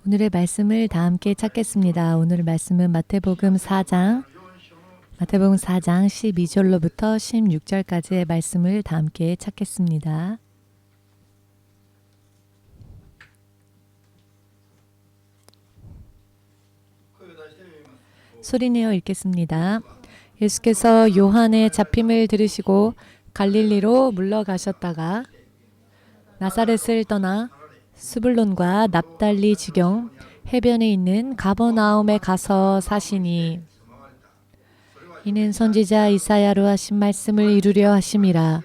오늘의 말씀을 다 함께 찾겠습니다. 오늘 말씀은 마태복음 4장 12절로부터 16절까지의 말씀을 다 함께 찾겠습니다. 소리내어 읽겠습니다. 예수께서 요한의 잡힘을 들으시고 갈릴리로 물러가셨다가 나사렛을 떠나 스불론과 납달리 지경 해변에 있는 가버나움에 가서 사시니 이는 선지자 이사야로 하신 말씀을 이루려 하심이라.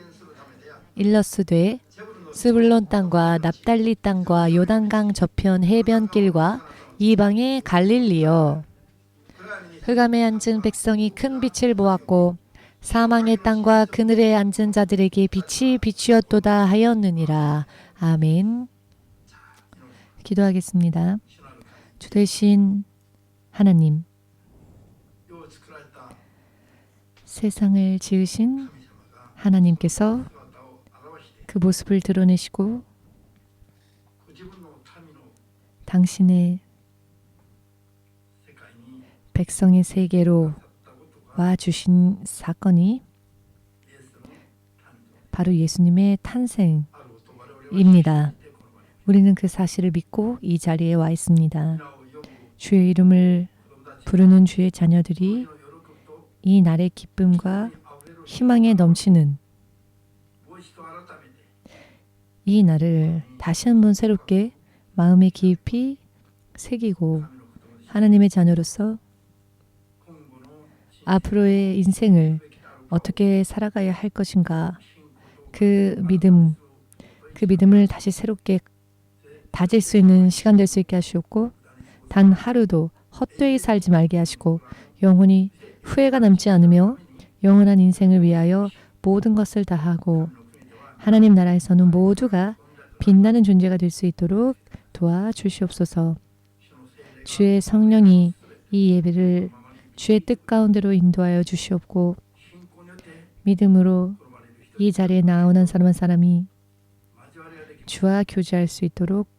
일러스되 스불론 땅과 납달리 땅과 요단강 저편 해변길과 이방의 갈릴리여, 흑암에 앉은 백성이 큰 빛을 보았고 사망의 땅과 그늘에 앉은 자들에게 빛이 비추었도다 하였느니라. 아멘. 기도하겠습니다. 주 되신 하나님, 세상을 지으신 하나님께서 그 모습을 드러내시고 당신의 백성의 세계로 와주신 사건이 바로 예수님의 탄생입니다. 우리는 그 사실을 믿고 이 자리에 와 있습니다. 주의 이름을 부르는 주의 자녀들이 이 날의 기쁨과 희망에 넘치는 이 날을 다시 한번 새롭게 마음에 깊이 새기고 하나님의 자녀로서 앞으로의 인생을 어떻게 살아가야 할 것인가, 그 믿음을 다시 새롭게 다질 수 있는 시간 될 수 있게 하시옵고, 단 하루도 헛되이 살지 말게 하시고 영원히 후회가 남지 않으며 영원한 인생을 위하여 모든 것을 다하고 하나님 나라에서는 모두가 빛나는 존재가 될 수 있도록 도와주시옵소서. 주의 성령이 이 예배를 주의 뜻 가운데로 인도하여 주시옵고, 믿음으로 이 자리에 나오는 사람 한 사람이 주와 교제할 수 있도록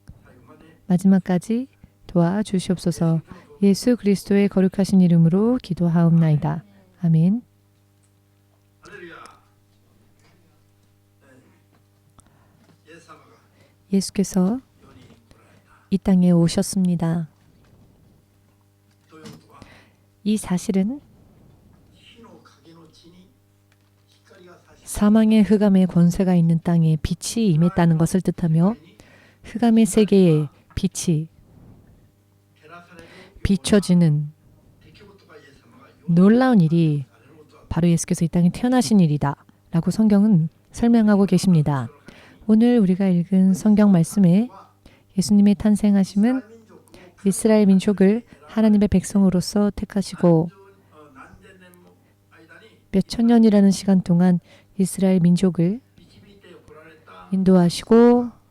마지막까지 도와주시옵소서. 예수 그리스도의 거룩하신 이름으로 기도하옵나이다. 아멘. 예수께서 이 땅에 오셨습니다. 이 사실은 사망의 흑암의 권세가 있는 땅에 빛이 임했다는 것을 뜻하며, 흑암의 세계에 빛이 비춰지는 놀라운 일이 바로 예수께서 이 땅에 태어나신 일이다 라고 성경은 설명하고 계십니다. 오늘 우리가 읽은 성경 말씀에 예수님의 탄생하심은 이스라엘 민족을 하나님의 백성으로서 택하시고 몇 천 년이라는 시간 동안 이스라엘 민족을 인도하시고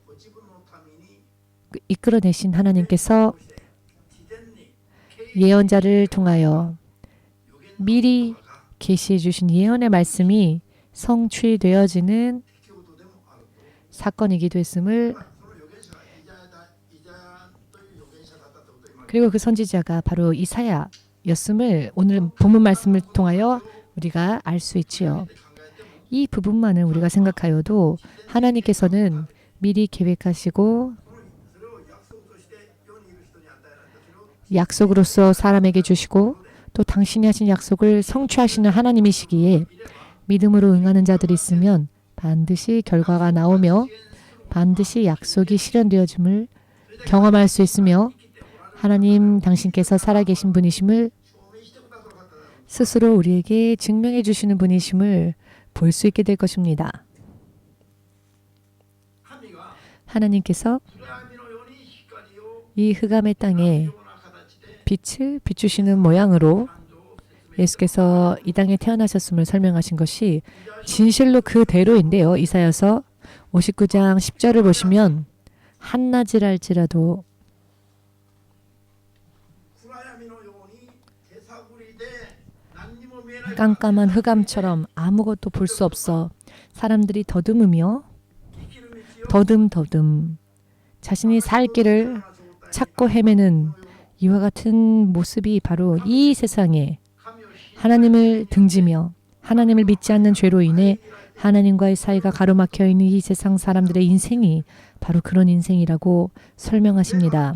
이끌어내신 하나님께서 예언자를 통하여 미리 계시해 주신 예언의 말씀이 성취되어지는 사건이기도 했음을, 그리고 그 선지자가 바로 이사야였음을 오늘 본문 말씀을 통하여 우리가 알 수 있지요. 이 부분만을 우리가 생각하여도 하나님께서는 미리 계획하시고 약속으로서 사람에게 주시고 또 당신이 하신 약속을 성취하시는 하나님이시기에 믿음으로 응하는 자들이 있으면 반드시 결과가 나오며 반드시 약속이 실현되어짐을 경험할 수 있으며, 하나님 당신께서 살아계신 분이심을 스스로 우리에게 증명해 주시는 분이심을 볼 수 있게 될 것입니다. 하나님께서 이 흑암의 땅에 빛을 비추시는 모양으로 예수께서 이 땅에 태어나셨음을 설명하신 것이 진실로 그대로인데요. 이사야서 59장 10절을 보시면 한낮이랄지라도 깜깜한 흑암처럼 아무것도 볼 수 없어 사람들이 더듬으며 더듬 자신이 살 길을 찾고 헤매는 이와 같은 모습이 바로 이 세상에 하나님을 등지며 하나님을 믿지 않는 죄로 인해 하나님과의 사이가 가로막혀 있는 이 세상 사람들의 인생이 바로 그런 인생이라고 설명하십니다.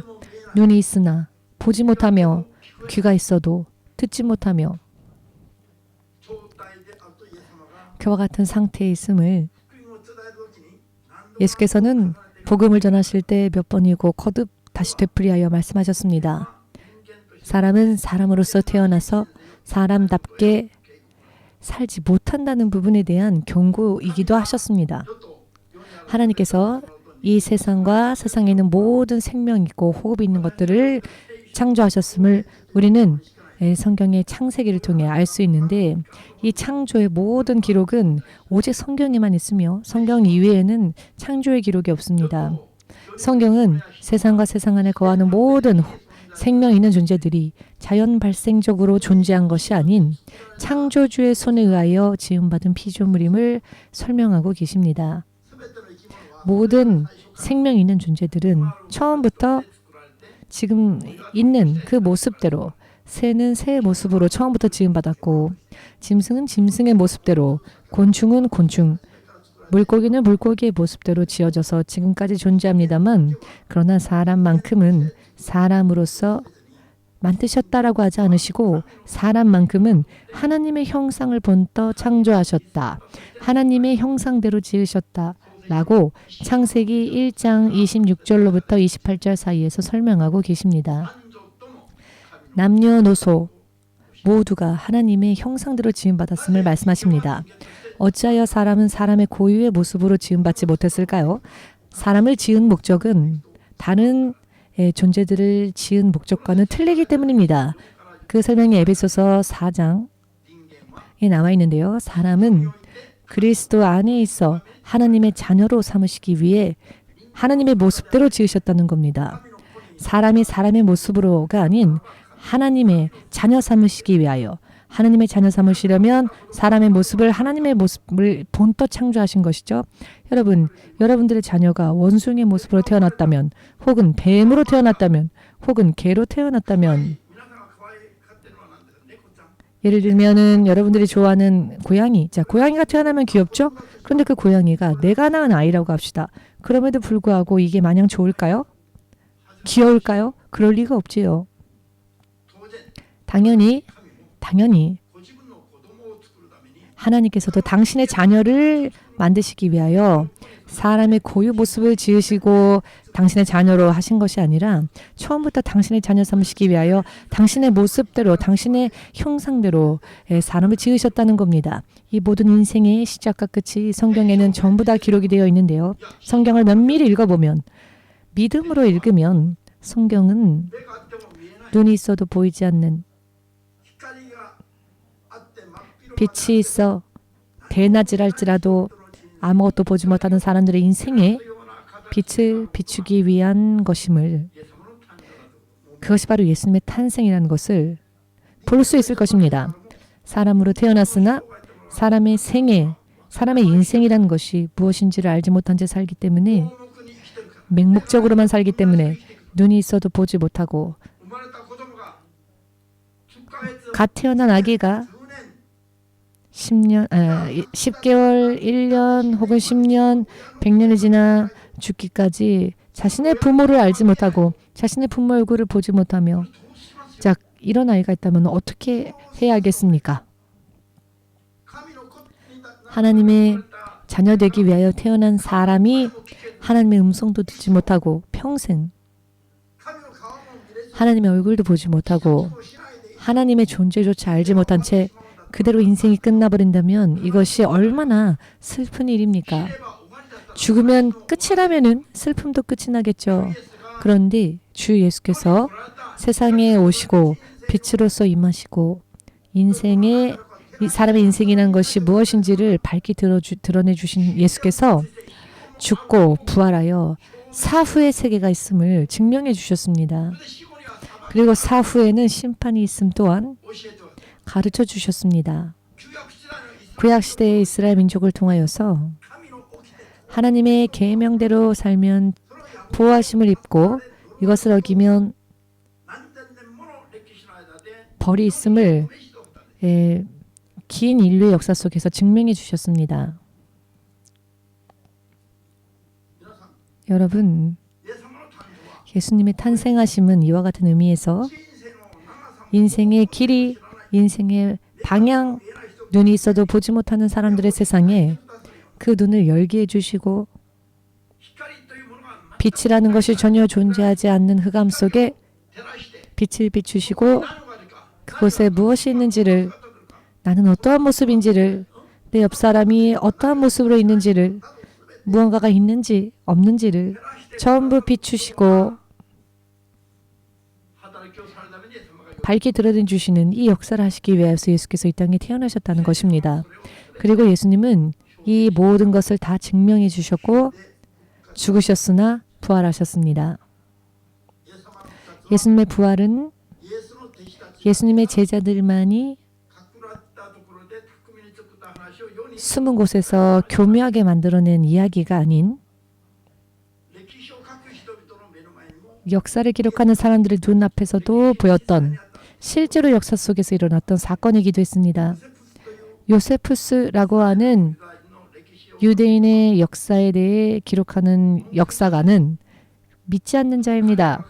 눈이 있으나 보지 못하며 귀가 있어도 듣지 못하며 그와 같은 상태에 있음을 예수께서는 복음을 전하실 때 몇 번이고 거듭 다시 되풀이하여 말씀하셨습니다. 사람은 사람으로서 태어나서 사람답게 살지 못한다는 부분에 대한 경고이기도 하셨습니다. 하나님께서 이 세상과 세상에 있는 모든 생명 있고 호흡이 있는 것들을 창조하셨음을 우리는 성경의 창세기를 통해 알 수 있는데 이 창조의 모든 기록은 오직 성경에만 있으며 성경 이외에는 창조의 기록이 없습니다. 성경은 세상과 세상 안에 거하는 모든 생명 있는 존재들이 자연 발생적으로 존재한 것이 아닌 창조주의 손에 의하여 지음받은 피조물임을 설명하고 계십니다. 모든 생명 있는 존재들은 처음부터 지금 있는 그 모습대로 새는 새의 모습으로 처음부터 지음받았고 짐승은 짐승의 모습대로 곤충은 곤충 물고기는 물고기의 모습대로 지어져서 지금까지 존재합니다만 그러나 사람만큼은 사람으로서 만드셨다라고 하지 않으시고 사람만큼은 하나님의 형상을 본떠 창조하셨다. 하나님의 형상대로 지으셨다. 라고 창세기 1장 26절로부터 28절 사이에서 설명하고 계십니다. 남녀노소 모두가 하나님의 형상대로 지음받았음을 말씀하십니다. 어찌하여 사람은 사람의 고유의 모습으로 지음받지 못했을까요? 사람을 지은 목적은 다른 존재들을 지은 목적과는 틀리기 때문입니다. 그 설명이 에베소서 4장에 나와 있는데요. 사람은 그리스도 안에 있어 하나님의 자녀로 삼으시기 위해 하나님의 모습대로 지으셨다는 겁니다. 사람이 사람의 모습으로가 아닌 하나님의 자녀 삼으시기 위하여 하나님의 자녀 삼으시려면 사람의 모습을 하나님의 모습을 본떠 창조하신 것이죠. 여러분, 여러분들의 자녀가 원숭이의 모습으로 태어났다면 혹은 뱀으로 태어났다면 혹은 개로 태어났다면 예를 들면은 여러분들이 좋아하는 고양이. 자, 고양이가 태어나면 귀엽죠? 그런데 그 고양이가 내가 낳은 아이라고 합시다. 그럼에도 불구하고 이게 마냥 좋을까요? 귀여울까요? 그럴 리가 없지요. 당연히 하나님께서도 당신의 자녀를 만드시기 위하여 사람의 고유 모습을 지으시고 당신의 자녀로 하신 것이 아니라 처음부터 당신의 자녀 삼으시기 위하여 당신의 모습대로 당신의 형상대로 사람을 지으셨다는 겁니다. 이 모든 인생의 시작과 끝이 성경에는 전부 다 기록이 되어 있는데요. 성경을 면밀히 읽어보면 믿음으로 읽으면 성경은 눈이 있어도 보이지 않는 빛이 있어 대낮이랄지라도 아무것도 보지 못하는 사람들의 인생에 빛을 비추기 위한 것임을 그것이 바로 예수님의 탄생이라는 것을 볼 수 있을 것입니다. 사람으로 태어났으나 사람의 생애, 사람의 인생이라는 것이 무엇인지를 알지 못한 채 살기 때문에 맹목적으로만 살기 때문에 눈이 있어도 보지 못하고 갓 태어난 아기가 10개월, 1년 혹은 10년, 100년이 지나 죽기까지 자신의 부모를 알지 못하고 자신의 부모 얼굴을 보지 못하며 자, 이런 아이가 있다면 어떻게 해야겠습니까? 하나님의 자녀 되기 위하여 태어난 사람이 하나님의 음성도 듣지 못하고 평생 하나님의 얼굴도 보지 못하고 하나님의 존재조차 알지 못한 채 그대로 인생이 끝나버린다면 이것이 얼마나 슬픈 일입니까? 죽으면 끝이라면은 슬픔도 끝이 나겠죠. 그런데 주 예수께서 세상에 오시고 빛으로서 임하시고 인생의 사람의 인생이라는 것이 무엇인지를 밝히 드러내 주신 예수께서 죽고 부활하여 사후의 세계가 있음을 증명해 주셨습니다. 그리고 사후에는 심판이 있음 또한 가르쳐 주셨습니다. 구약시대의 이스라엘 민족을 통하여서 하나님의 계명대로 살면 보호하심을 입고 이것을 어기면 벌이 있음을 긴 인류의 역사 속에서 증명해 주셨습니다. 여러분, 예수님의 탄생하심은 이와 같은 의미에서 인생의 길이, 인생의 방향, 눈이 있어도 보지 못하는 사람들의 세상에 그 눈을 열게 해주시고 빛이라는 것이 전혀 존재하지 않는 흑암 속에 빛을 비추시고 그곳에 무엇이 있는지를, 나는 어떠한 모습인지를, 내 옆 사람이 어떠한 모습으로 있는지를, 무언가가 있는지 없는지를 전부 비추시고 밝게 드러내주시는 이 역사를 하시기 위해서 예수께서 이 땅에 태어나셨다는 것입니다. 그리고 예수님은 이 모든 것을 다 증명해 주셨고 죽으셨으나 부활하셨습니다. 예수님의 부활은 예수님의 제자들만이 숨은 곳에서 교묘하게 만들어낸 이야기가 아닌 역사를 기록하는 사람들의 눈앞에서도 보였던 실제로 역사 속에서 일어났던 사건이기도 했습니다. 요세푸스라고 하는 유대인의 역사에 대해 기록하는 역사가는 믿지 않는 자입니다.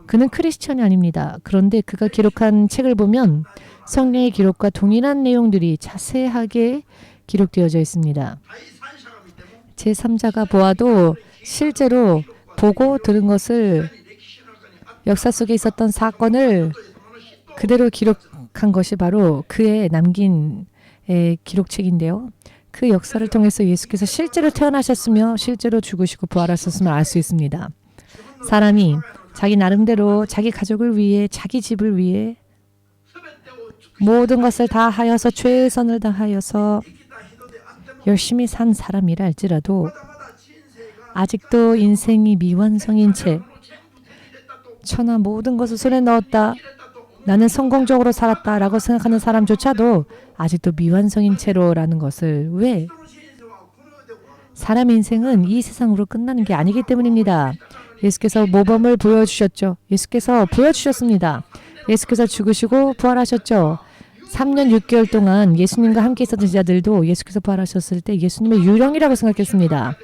그는 크리스천이 아닙니다. 그런데 그가 기록한 책을 보면 성경의 기록과 동일한 내용들이 자세하게 기록되어져 있습니다. 제3자가 보아도 실제로 보고 들은 것을, 역사 속에 있었던 사건을 그대로 기록한 것이 바로 그의 남긴 기록책인데요. 그 역사를 통해서 예수께서 실제로 태어나셨으며 실제로 죽으시고 부활하셨음을 알 수 있습니다. 사람이 자기 나름대로 자기 가족을 위해, 자기 집을 위해 모든 것을 다 하여서 최선을 다하여서 열심히 산 사람이라 할지라도 아직도 인생이 미완성인 채, 천하 모든 것을 손에 넣었다, 나는 성공적으로 살았다라고 생각하는 사람조차도 아직도 미완성인 채로라는 것을, 왜? 사람의 인생은 이 세상으로 끝나는 게 아니기 때문입니다. 예수께서 모범을 보여주셨죠. 예수께서 보여주셨습니다. 예수께서 죽으시고 부활하셨죠. 3년 6개월 동안 예수님과 함께 있었던 제자들도 예수께서 부활하셨을 때 예수님의 유령이라고 생각했습니다.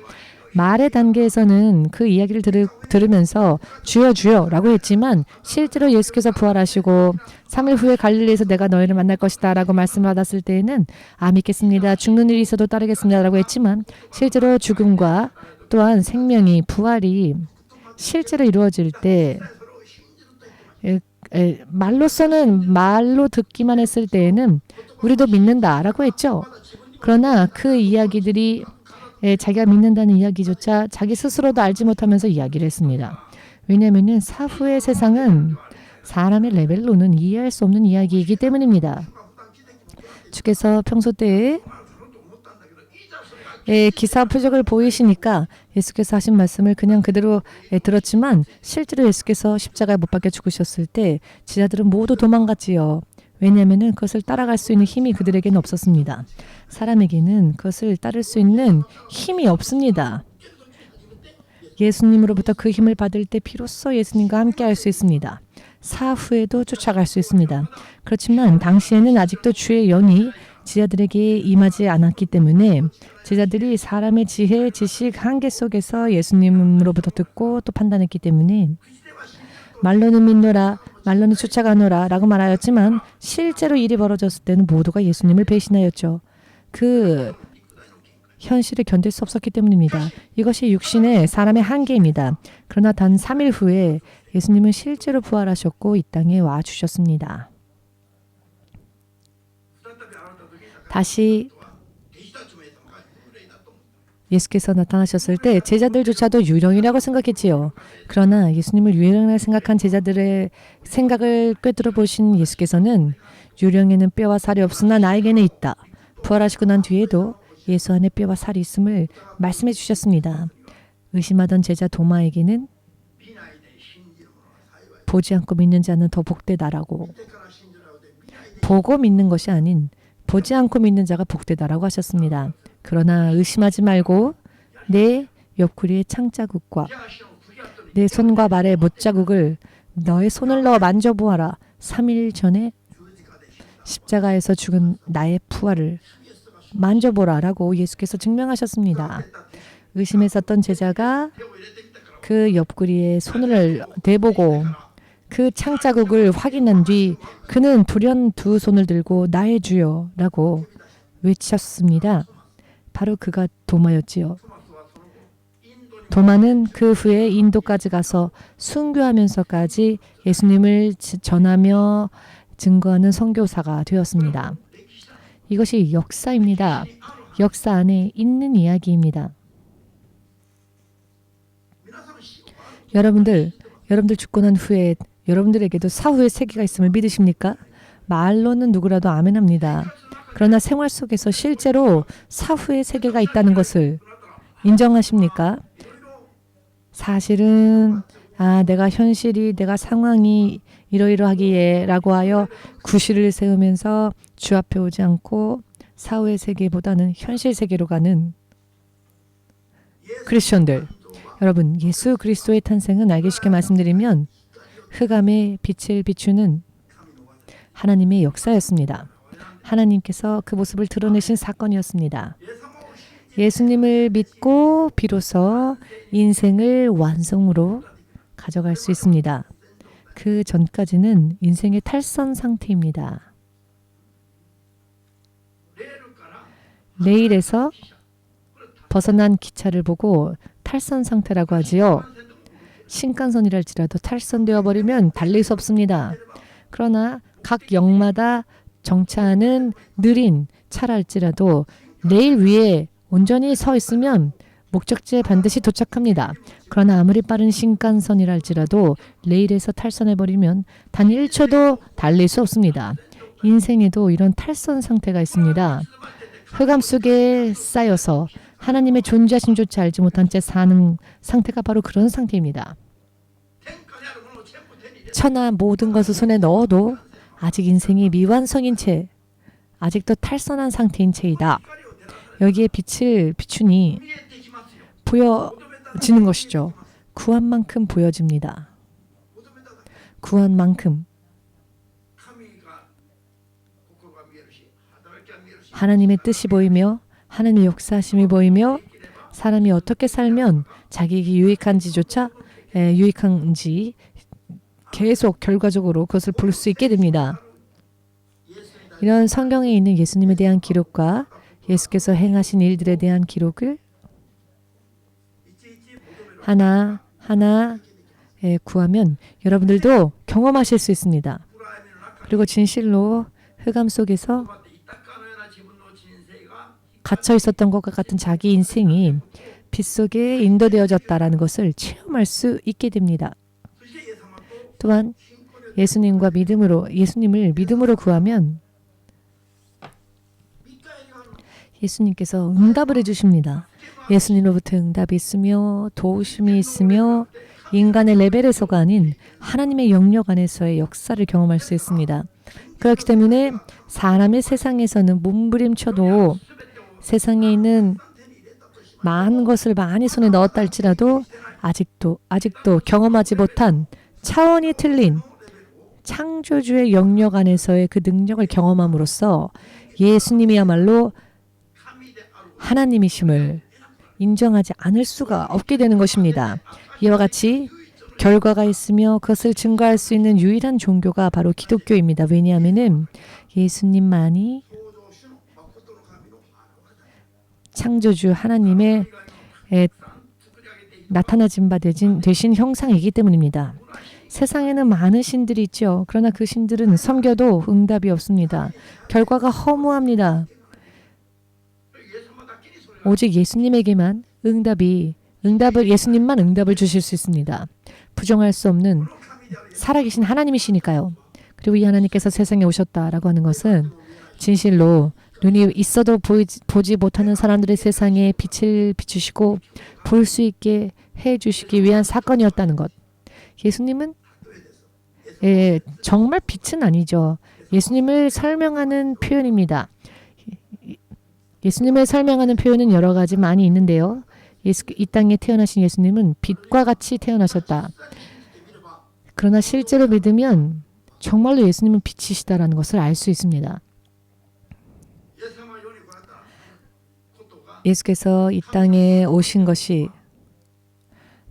말의 단계에서는 그 이야기를 들으면서 주여 주여 라고 했지만 실제로 예수께서 부활하시고 3일 후에 갈릴리에서 내가 너희를 만날 것이다 라고 말씀을 받았을 때에는 믿겠습니다. 죽는 일이 있어도 따르겠습니다 라고 했지만 실제로 죽음과 또한 생명이, 부활이 실제로 이루어질 때 말로서는, 말로 듣기만 했을 때에는 우리도 믿는다라고 했죠. 그러나 그 이야기들이 자기가 믿는다는 이야기조차 자기 스스로도 알지 못하면서 이야기를 했습니다. 왜냐하면 사후의 세상은 사람의 레벨로는 이해할 수 없는 이야기이기 때문입니다. 주께서 평소 때에 기사 표적을 보이시니까 예수께서 하신 말씀을 그냥 그대로 들었지만 실제로 예수께서 십자가에 못 박혀 죽으셨을 때 제자들은 모두 도망갔지요. 왜냐하면 그것을 따라갈 수 있는 힘이 그들에게는 없었습니다. 사람에게는 그것을 따를 수 있는 힘이 없습니다. 예수님으로부터 그 힘을 받을 때 비로소 예수님과 함께 할 수 있습니다. 사후에도 쫓아갈 수 있습니다. 그렇지만 당시에는 아직도 주의 영이 제자들에게 임하지 않았기 때문에 제자들이 사람의 지혜, 지식, 한계 속에서 예수님으로부터 듣고 또 판단했기 때문에 말로는 믿노라, 말로는 쫓아가노라 라고 말하였지만 실제로 일이 벌어졌을 때는 모두가 예수님을 배신하였죠. 그 현실을 견딜 수 없었기 때문입니다. 이것이 육신의 사람의 한계입니다. 그러나 단 3일 후에 예수님은 실제로 부활하셨고 이 땅에 와주셨습니다. 다시 예수께서 나타나셨을 때 제자들조차도 유령이라고 생각했지요. 그러나 예수님을 유령이라고 생각한 제자들의 생각을 꿰뚫어 보신 예수께서는 유령에는 뼈와 살이 없으나 나에게는 있다. 부활하시고 난 뒤에도 예수 안에 뼈와 살이 있음을 말씀해 주셨습니다. 의심하던 제자 도마에게는 보지 않고 믿는 자는 더 복되다라고, 보고 믿는 것이 아닌 보지 않고 믿는 자가 복되다라고 하셨습니다. 그러나 의심하지 말고 내 옆구리의 창자국과 내 손과 발에 못자국을 너의 손을 넣어 만져보아라. 3일 전에 십자가에서 죽은 나의 부활을 만져보라 라고 예수께서 증명하셨습니다. 의심했었던 제자가 그 옆구리에 손을 대보고 그 창자국을 확인한 뒤 그는 돌연 두 손을 들고 나의 주여 라고 외쳤습니다. 바로 그가 도마였지요. 도마는 그 후에 인도까지 가서 순교하면서까지 예수님을 전하며 증거하는 선교사가 되었습니다. 이것이 역사입니다. 역사 안에 있는 이야기입니다. 여러분들 죽고 난 후에 여러분들에게도 사후의 세계가 있음을 믿으십니까? 말로는 누구라도 아멘합니다. 그러나 생활 속에서 실제로 사후의 세계가 있다는 것을 인정하십니까? 사실은 내가 현실이 내가 상황이 이러이러하기에 라고 하여 구실을 세우면서 주 앞에 오지 않고 사후의 세계보다는 현실 세계로 가는 크리스천들, 여러분, 예수 그리스도의 탄생은 알기 쉽게 말씀드리면 흑암의 빛을 비추는 하나님의 역사였습니다. 하나님께서 그 모습을 드러내신 사건이었습니다. 예수님을 믿고 비로소 인생을 완성으로 가져갈 수 있습니다. 그 전까지는 인생의 탈선 상태입니다. 레일에서 벗어난 기차를 보고 탈선 상태라고 하지요. 신칸선이랄지라도 탈선되어 버리면 달릴 수 없습니다. 그러나 각 역마다 정차하는 느린 차랄지라도 레일 위에 온전히 서 있으면 목적지에 반드시 도착합니다. 그러나 아무리 빠른 신칸선이랄지라도 레일에서 탈선해버리면 단 1초도 달릴 수 없습니다. 인생에도 이런 탈선 상태가 있습니다. 흑암 속에 쌓여서 하나님의 존재하심조차 알지 못한 채 사는 상태가 바로 그런 상태입니다. 천하 모든 것을 손에 넣어도 아직 인생이 미완성인 채 아직도 탈선한 상태인 채이다. 여기에 빛을 비추니 보여지는 것이죠. 구한 만큼 보여집니다. 구한 만큼. 하나님의 뜻이 보이며 하나님의 역사하심이 보이며 사람이 어떻게 살면 자기에게 유익한지 계속 결과적으로 그것을 볼 수 있게 됩니다. 이런 성경에 있는 예수님에 대한 기록과 예수께서 행하신 일들에 대한 기록을 하나하나 구하면 여러분들도 경험하실 수 있습니다. 그리고 진실로 흑암 속에서 갇혀 있었던 것과 같은 자기 인생이 빛 속에 인도되어졌다라는 것을 체험할 수 있게 됩니다. 또한 예수님을 믿음으로 구하면 예수님께서 응답을 해주십니다. 예수님으로부터 응답이 있으며 도우심이 있으며 인간의 레벨에서가 아닌 하나님의 영역 안에서의 역사를 경험할 수 있습니다. 그렇기 때문에 사람의 세상에서는 몸부림쳐도 세상에 있는 많은 것을 많이 손에 넣었다 할지라도 아직도 경험하지 못한 차원이 틀린 창조주의 영역 안에서의 그 능력을 경험함으로써 예수님이야말로 하나님이심을 인정하지 않을 수가 없게 되는 것입니다. 이와 같이 결과가 있으며 그것을 증거할 수 있는 유일한 종교가 바로 기독교입니다. 왜냐하면 예수님만이 창조주 하나님의 나타나진 바 되신 형상이기 때문입니다. 세상에는 많은 신들이 있죠. 그러나 그 신들은 섬겨도 응답이 없습니다. 결과가 허무합니다. 오직 예수님에게만 예수님만 응답을 주실 수 있습니다. 부정할 수 없는 살아계신 하나님이시니까요. 그리고 이 하나님께서 세상에 오셨다라고 하는 것은 진실로 눈이 있어도 보지 못하는 사람들의 세상에 빛을 비추시고 볼 수 있게 해주시기 위한 사건이었다는 것. 예수님은 정말 빛은 아니죠. 예수님을 설명하는 표현입니다. 예수님을 설명하는 표현은 여러 가지 많이 있는데요. 이 땅에 태어나신 예수님은 빛과 같이 태어나셨다. 그러나 실제로 믿으면 정말로 예수님은 빛이시다라는 것을 알 수 있습니다. 예수께서 이 땅에 오신 것이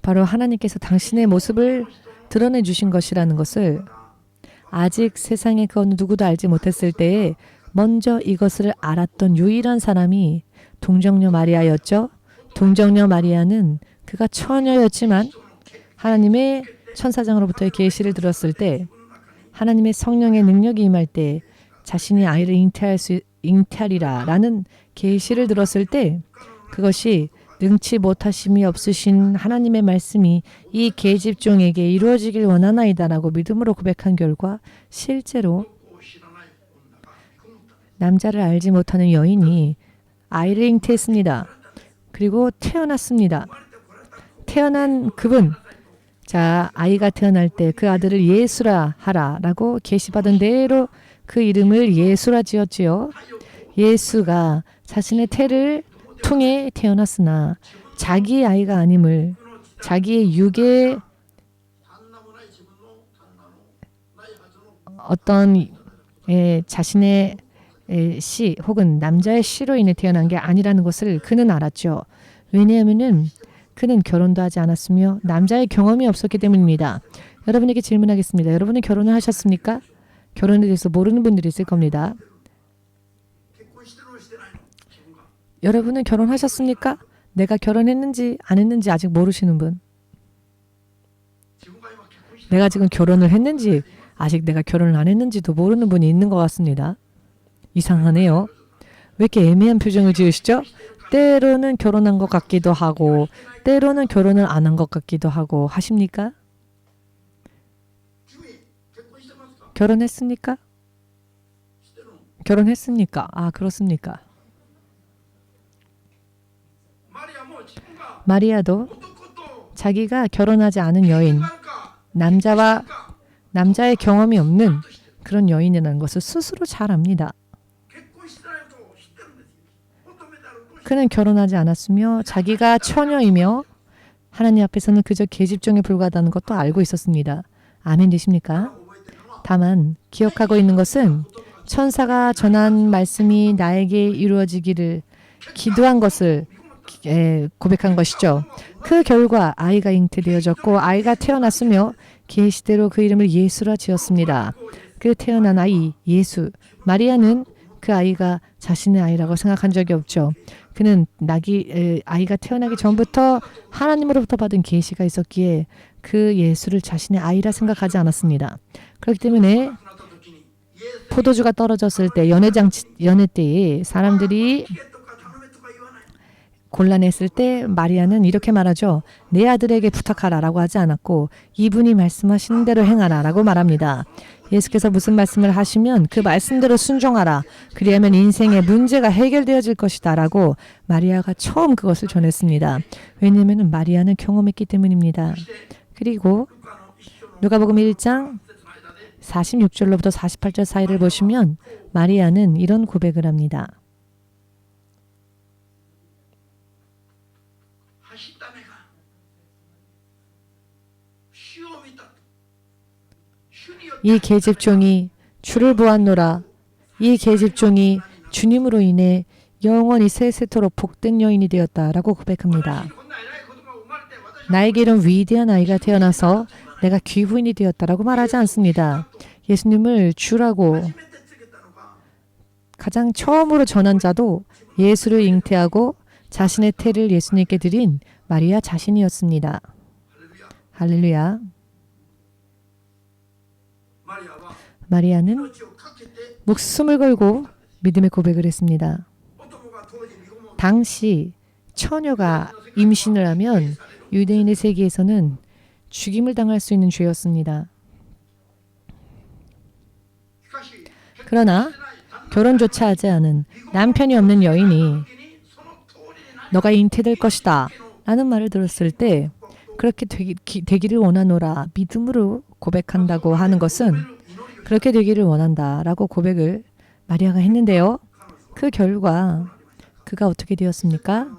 바로 하나님께서 당신의 모습을 드러내 주신 것이라는 것을 아직 세상에 그 어느 누구도 알지 못했을 때에 먼저 이것을 알았던 유일한 사람이 동정녀 마리아였죠. 동정녀 마리아는 그가 처녀였지만 하나님의 천사장으로부터의 계시를 들었을 때 하나님의 성령의 능력이 임할 때 자신이 아이를 잉태하리라 라는 계시를 들었을 때 그것이 능치 못하심이 없으신 하나님의 말씀이 이 계집종에게 이루어지길 원하나이다라고 믿음으로 고백한 결과 실제로 남자를 알지 못하는 여인이 아이를 잉태했습니다. 그리고 태어났습니다. 태어난 그분, 자 아이가 태어날 때 그 아들을 예수라 하라라고 계시받은 대로 그 이름을 예수라 지었지요. 예수가 자신의 태를 통해 태어났으나 자기의 아이가 아님을 자기의 육의 어떤 자신의 씨 혹은 남자의 씨로 인해 태어난 게 아니라는 것을 그는 알았죠. 왜냐하면 그는 결혼도 하지 않았으며 남자의 경험이 없었기 때문입니다. 여러분에게 질문하겠습니다. 여러분은 결혼을 하셨습니까? 결혼에 대해서 모르는 분들이 있을 겁니다. 여러분은 결혼하셨습니까? 내가 결혼했는지 안 했는지 아직 모르시는 분. 내가 지금 결혼을 했는지 아직 내가 결혼을 안 했는지도 모르는 분이 있는 것 같습니다. 이상하네요. 왜 이렇게 애매한 표정을 지으시죠? 때로는 결혼한 것 같기도 하고 때로는 결혼을 안 한 것 같기도 하고 하십니까? 결혼했습니까? 결혼했습니까? 아, 그렇습니까? 마리아도 자기가 결혼하지 않은 여인, 남자의 경험이 없는 그런 여인이라는 것을 스스로 잘 압니다. 그는 결혼하지 않았으며 자기가 처녀이며 하나님 앞에서는 그저 계집종에 불과하다는 것도 알고 있었습니다. 아멘 되십니까? 다만 기억하고 있는 것은 천사가 전한 말씀이 나에게 이루어지기를 기도한 것을 고백한 것이죠. 그 결과 아이가 잉태되어졌고 아이가 태어났으며 계시대로 그 이름을 예수라 지었습니다. 그 태어난 아이 예수, 마리아는 그 아이가 자신의 아이라고 생각한 적이 없죠. 그는 아이가 태어나기 전부터 하나님으로부터 받은 계시가 있었기에 그 예수를 자신의 아이라 생각하지 않았습니다. 그렇기 때문에 포도주가 떨어졌을 때 연회 때에 사람들이 곤란했을 때 마리아는 이렇게 말하죠. 내 아들에게 부탁하라라고 하지 않았고 이분이 말씀하시는 대로 행하라라고 말합니다. 예수께서 무슨 말씀을 하시면 그 말씀대로 순종하라. 그리하면 인생의 문제가 해결되어질 것이다 라고 마리아가 처음 그것을 전했습니다. 왜냐하면 마리아는 경험했기 때문입니다. 그리고 누가복음 1장 46절로부터 48절 사이를 보시면 마리아는 이런 고백을 합니다. 이 계집종이 주를 보았노라. 이 계집종이 주님으로 인해 영원히 세세토록 복된 여인이 되었다라고 고백합니다. 나에게 이런 위대한 아이가 태어나서 내가 귀부인이 되었다라고 말하지 않습니다. 예수님을 주라고 가장 처음으로 전한 자도 예수를 잉태하고 자신의 태를 예수님께 드린 마리아 자신이었습니다. 할렐루야. 마리아는 목숨을 걸고 믿음의 고백을 했습니다. 당시 처녀가 임신을 하면 유대인의 세계에서는 죽임을 당할 수 있는 죄였습니다. 그러나 결혼조차 하지 않은 남편이 없는 여인이 너가 잉태될 것이다 라는 말을 들었을 때 그렇게 되기를 원하노라 믿음으로 고백한다고 하는 것은 그렇게 되기를 원한다라고 고백을 마리아가 했는데요. 그 결과 그가 어떻게 되었습니까?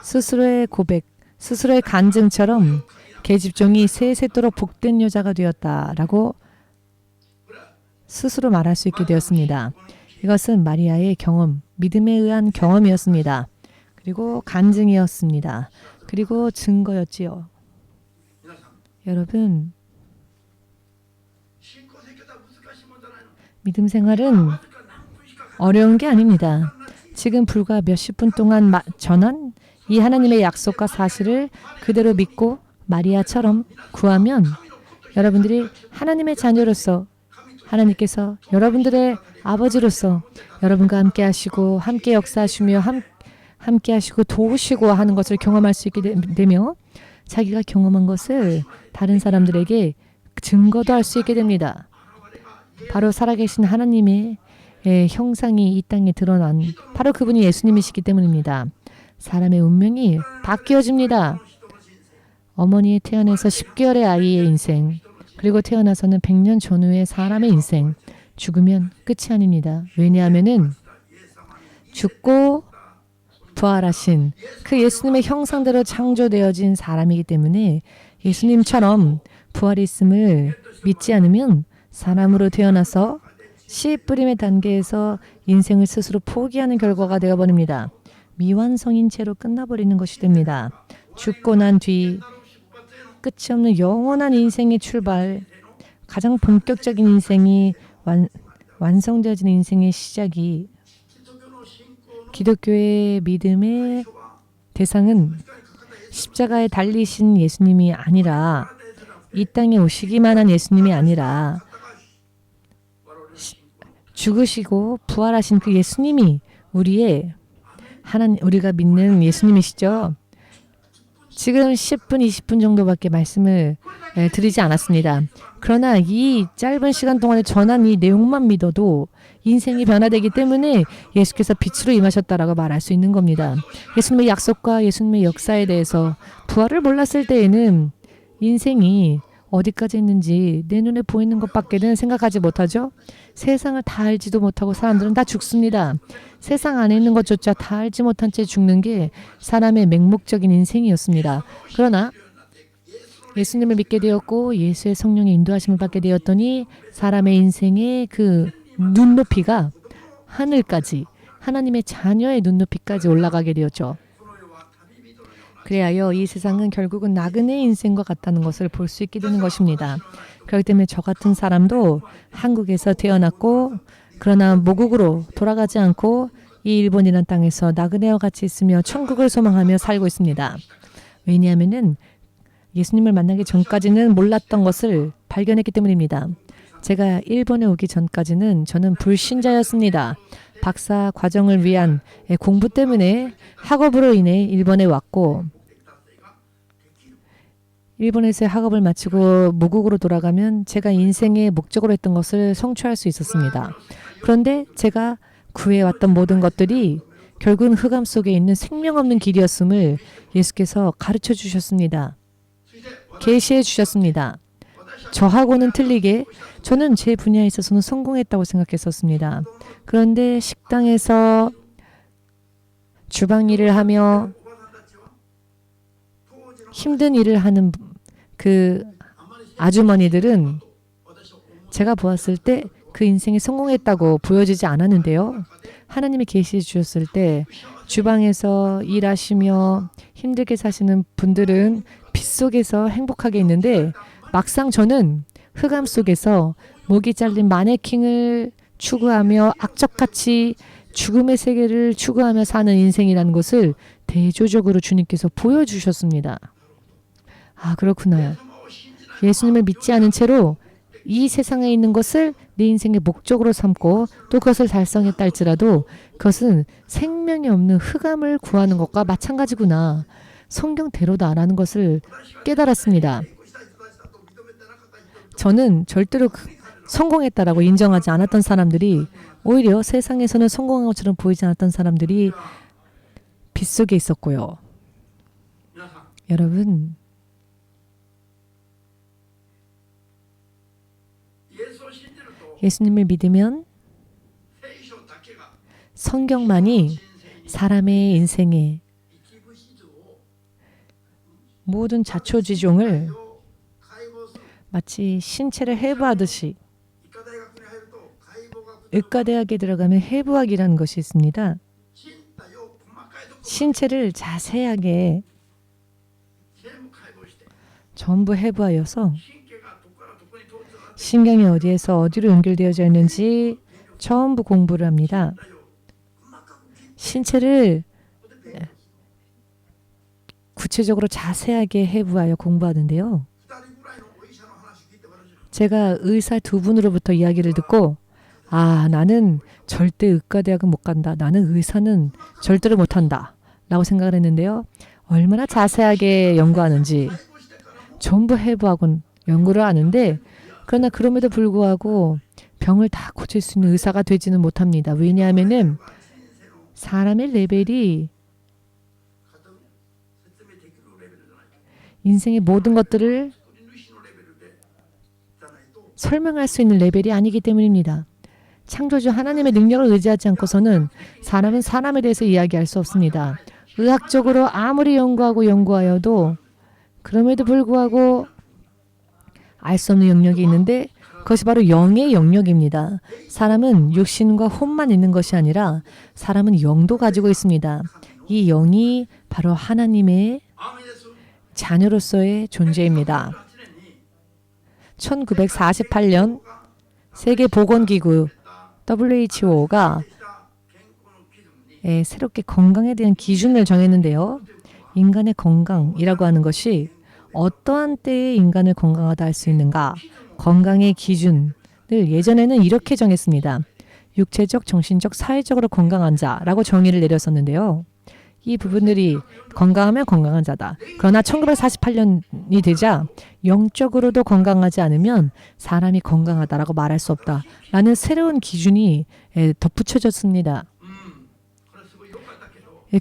스스로의 고백, 스스로의 간증처럼 계집종이 세세토록 복된 여자가 되었다라고 스스로 말할 수 있게 되었습니다. 이것은 마리아의 경험, 믿음에 의한 경험이었습니다. 그리고 간증이었습니다. 그리고 증거였지요. 여러분, 믿음 생활은 어려운 게 아닙니다. 지금 불과 몇십 분 동안 전한 이 하나님의 약속과 사실을 그대로 믿고 마리아처럼 구하면 여러분들이 하나님의 자녀로서 하나님께서 여러분들의 아버지로서 여러분과 함께 하시고 함께 역사하시며 함께 하시고 도우시고 하는 것을 경험할 수 있게 되며 자기가 경험한 것을 다른 사람들에게 증거도 할 수 있게 됩니다. 바로 살아계신 하나님의 형상이 이 땅에 드러난 바로 그분이 예수님이시기 때문입니다. 사람의 운명이 바뀌어집니다. 어머니의 태어나서 10개월의 아이의 인생, 그리고 태어나서는 100년 전후의 사람의 인생, 죽으면 끝이 아닙니다. 왜냐하면은 죽고 부활하신 그 예수님의 형상대로 창조되어진 사람이기 때문에 예수님처럼 부활이 있음을 믿지 않으면 사람으로 태어나서 씨 뿌림의 단계에서 인생을 스스로 포기하는 결과가 되어버립니다. 미완성인 채로 끝나버리는 것이 됩니다. 죽고 난 뒤 끝이 없는 영원한 인생의 출발, 가장 본격적인 인생이 완성되어진 인생의 시작이 기독교의 믿음의 대상은 십자가에 달리신 예수님이 아니라 이 땅에 오시기만 한 예수님이 아니라 죽으시고 부활하신 그 예수님이 우리가 믿는 예수님이시죠. 지금 10분, 20분 정도밖에 말씀을 드리지 않았습니다. 그러나 이 짧은 시간 동안에 전한 이 내용만 믿어도 인생이 변화되기 때문에 예수께서 빛으로 임하셨다라고 말할 수 있는 겁니다. 예수님의 약속과 예수님의 역사에 대해서 부활을 몰랐을 때에는 인생이 어디까지 있는지 내 눈에 보이는 것밖에는 생각하지 못하죠. 세상을 다 알지도 못하고 사람들은 다 죽습니다. 세상 안에 있는 것조차 다 알지 못한 채 죽는 게 사람의 맹목적인 인생이었습니다. 그러나 예수님을 믿게 되었고 예수의 성령의 인도하심을 받게 되었더니 사람의 인생의 그 눈높이가 하늘까지, 하나님의 자녀의 눈높이까지 올라가게 되었죠. 그래하여 이 세상은 결국은 나그네의 인생과 같다는 것을 볼 수 있게 되는 것입니다. 그렇기 때문에 저 같은 사람도 한국에서 태어났고 그러나 모국으로 돌아가지 않고 이 일본이라는 땅에서 나그네와 같이 있으며 천국을 소망하며 살고 있습니다. 왜냐하면 예수님을 만나기 전까지는 몰랐던 것을 발견했기 때문입니다. 제가 일본에 오기 전까지는 저는 불신자였습니다. 박사 과정을 위한 공부 때문에 학업으로 인해 일본에 왔고 일본에서의 학업을 마치고 모국으로 돌아가면 제가 인생의 목적으로 했던 것을 성취할 수 있었습니다. 그런데 제가 구해왔던 모든 것들이 결국은 흑암 속에 있는 생명 없는 길이었음을 예수께서 가르쳐 주셨습니다. 계시해 주셨습니다. 저하고는 틀리게 저는 제 분야에 있어서는 성공했다고 생각했었습니다. 그런데 식당에서 주방 일을 하며 힘든 일을 하는 그 아주머니들은 제가 보았을 때 그 인생에 성공했다고 보여지지 않았는데요. 하나님이 계시해 주셨을 때 주방에서 일하시며 힘들게 사시는 분들은 빛 속에서 행복하게 있는데 막상 저는 흑암 속에서 목이 잘린 마네킹을 추구하며 악적같이 죽음의 세계를 추구하며 사는 인생이라는 것을 대조적으로 주님께서 보여주셨습니다. 아, 그렇구나. 예수님을 믿지 않은 채로 이 세상에 있는 것을 내 인생의 목적으로 삼고 또 그것을 달성했다 할지라도 그것은 생명이 없는 흑암을 구하는 것과 마찬가지구나. 성경대로다라는 것을 깨달았습니다. 저는 절대로 성공했다라고 인정하지 않았던 사람들이 오히려 세상에서는 성공한 것처럼 보이지 않았던 사람들이 빛 속에 있었고요. 여러분, 예수님을 믿으면 성경만이 사람의 인생에 모든 자초지종을 마치 신체를 해부하듯이 의과대학에 들어가면 해부학이라는 것이 있습니다. 신체를 자세하게 전부 해부하여서 신경이 어디에서 어디로 연결되어져 있는지 전부 공부를 합니다. 신체를 구체적으로 자세하게 해부하여 공부하는데요. 제가 의사 두 분으로부터 이야기를 듣고 나는 절대 의과대학은 못 간다. 나는 의사는 절대로 못한다. 라고 생각을 했는데요. 얼마나 자세하게 연구하는지 전부 해부하고 연구를 하는데 그러나 그럼에도 불구하고 병을 다 고칠 수 있는 의사가 되지는 못합니다. 왜냐하면은 사람의 레벨이 인생의 모든 것들을 설명할 수 있는 레벨이 아니기 때문입니다. 창조주 하나님의 능력을 의지하지 않고서는 사람은 사람에 대해서 이야기할 수 없습니다. 의학적으로 아무리 연구하여도 그럼에도 불구하고 알 수 없는 영역이 있는데 그것이 바로 영의 영역입니다. 사람은 육신과 혼만 있는 것이 아니라 사람은 영도 가지고 있습니다. 이 영이 바로 하나님의 자녀로서의 존재입니다. 1948년 세계보건기구 WHO가 새롭게 건강에 대한 기준을 정했는데요. 인간의 건강이라고 하는 것이 어떠한 때에 인간을 건강하다 할 수 있는가? 건강의 기준을 예전에는 이렇게 정했습니다. 육체적, 정신적, 사회적으로 건강한 자라고 정의를 내렸었는데요. 이 부분들이 건강하면 건강한 자다. 그러나 1948년이 되자 영적으로도 건강하지 않으면 사람이 건강하다라고 말할 수 없다라는 새로운 기준이 덧붙여졌습니다.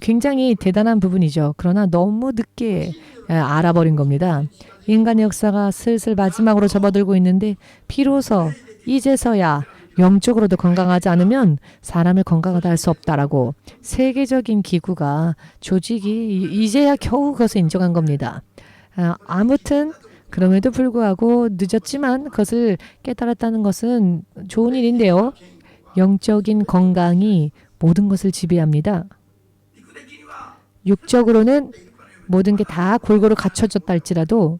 굉장히 대단한 부분이죠. 그러나 너무 늦게 알아버린 겁니다. 인간의 역사가 슬슬 마지막으로 접어들고 있는데 비로소 이제서야 영적으로도 건강하지 않으면 사람을 건강하다 할 수 없다라고 세계적인 기구가 조직이 이제야 겨우 그것을 인정한 겁니다. 아무튼 그럼에도 불구하고 늦었지만 그것을 깨달았다는 것은 좋은 일인데요. 영적인 건강이 모든 것을 지배합니다. 육적으로는 모든 게 다 골고루 갖춰졌다 할지라도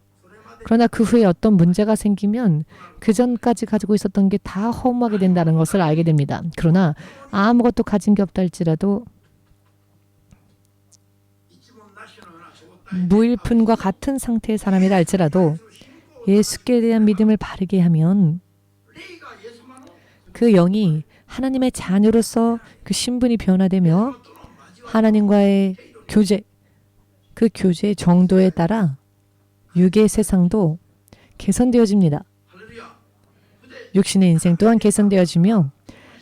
그러나 그 후에 어떤 문제가 생기면 그 전까지 가지고 있었던 게 다 허무하게 된다는 것을 알게 됩니다. 그러나 아무것도 가진 게 없다 할지라도 무일푼과 같은 상태의 사람이라 할지라도 예수께 대한 믿음을 바르게 하면 그 영이 하나님의 자녀로서 그 신분이 변화되며 하나님과의 교제, 그 교제의 정도에 따라 육의 세상도 개선되어집니다. 육신의 인생 또한 개선되어지며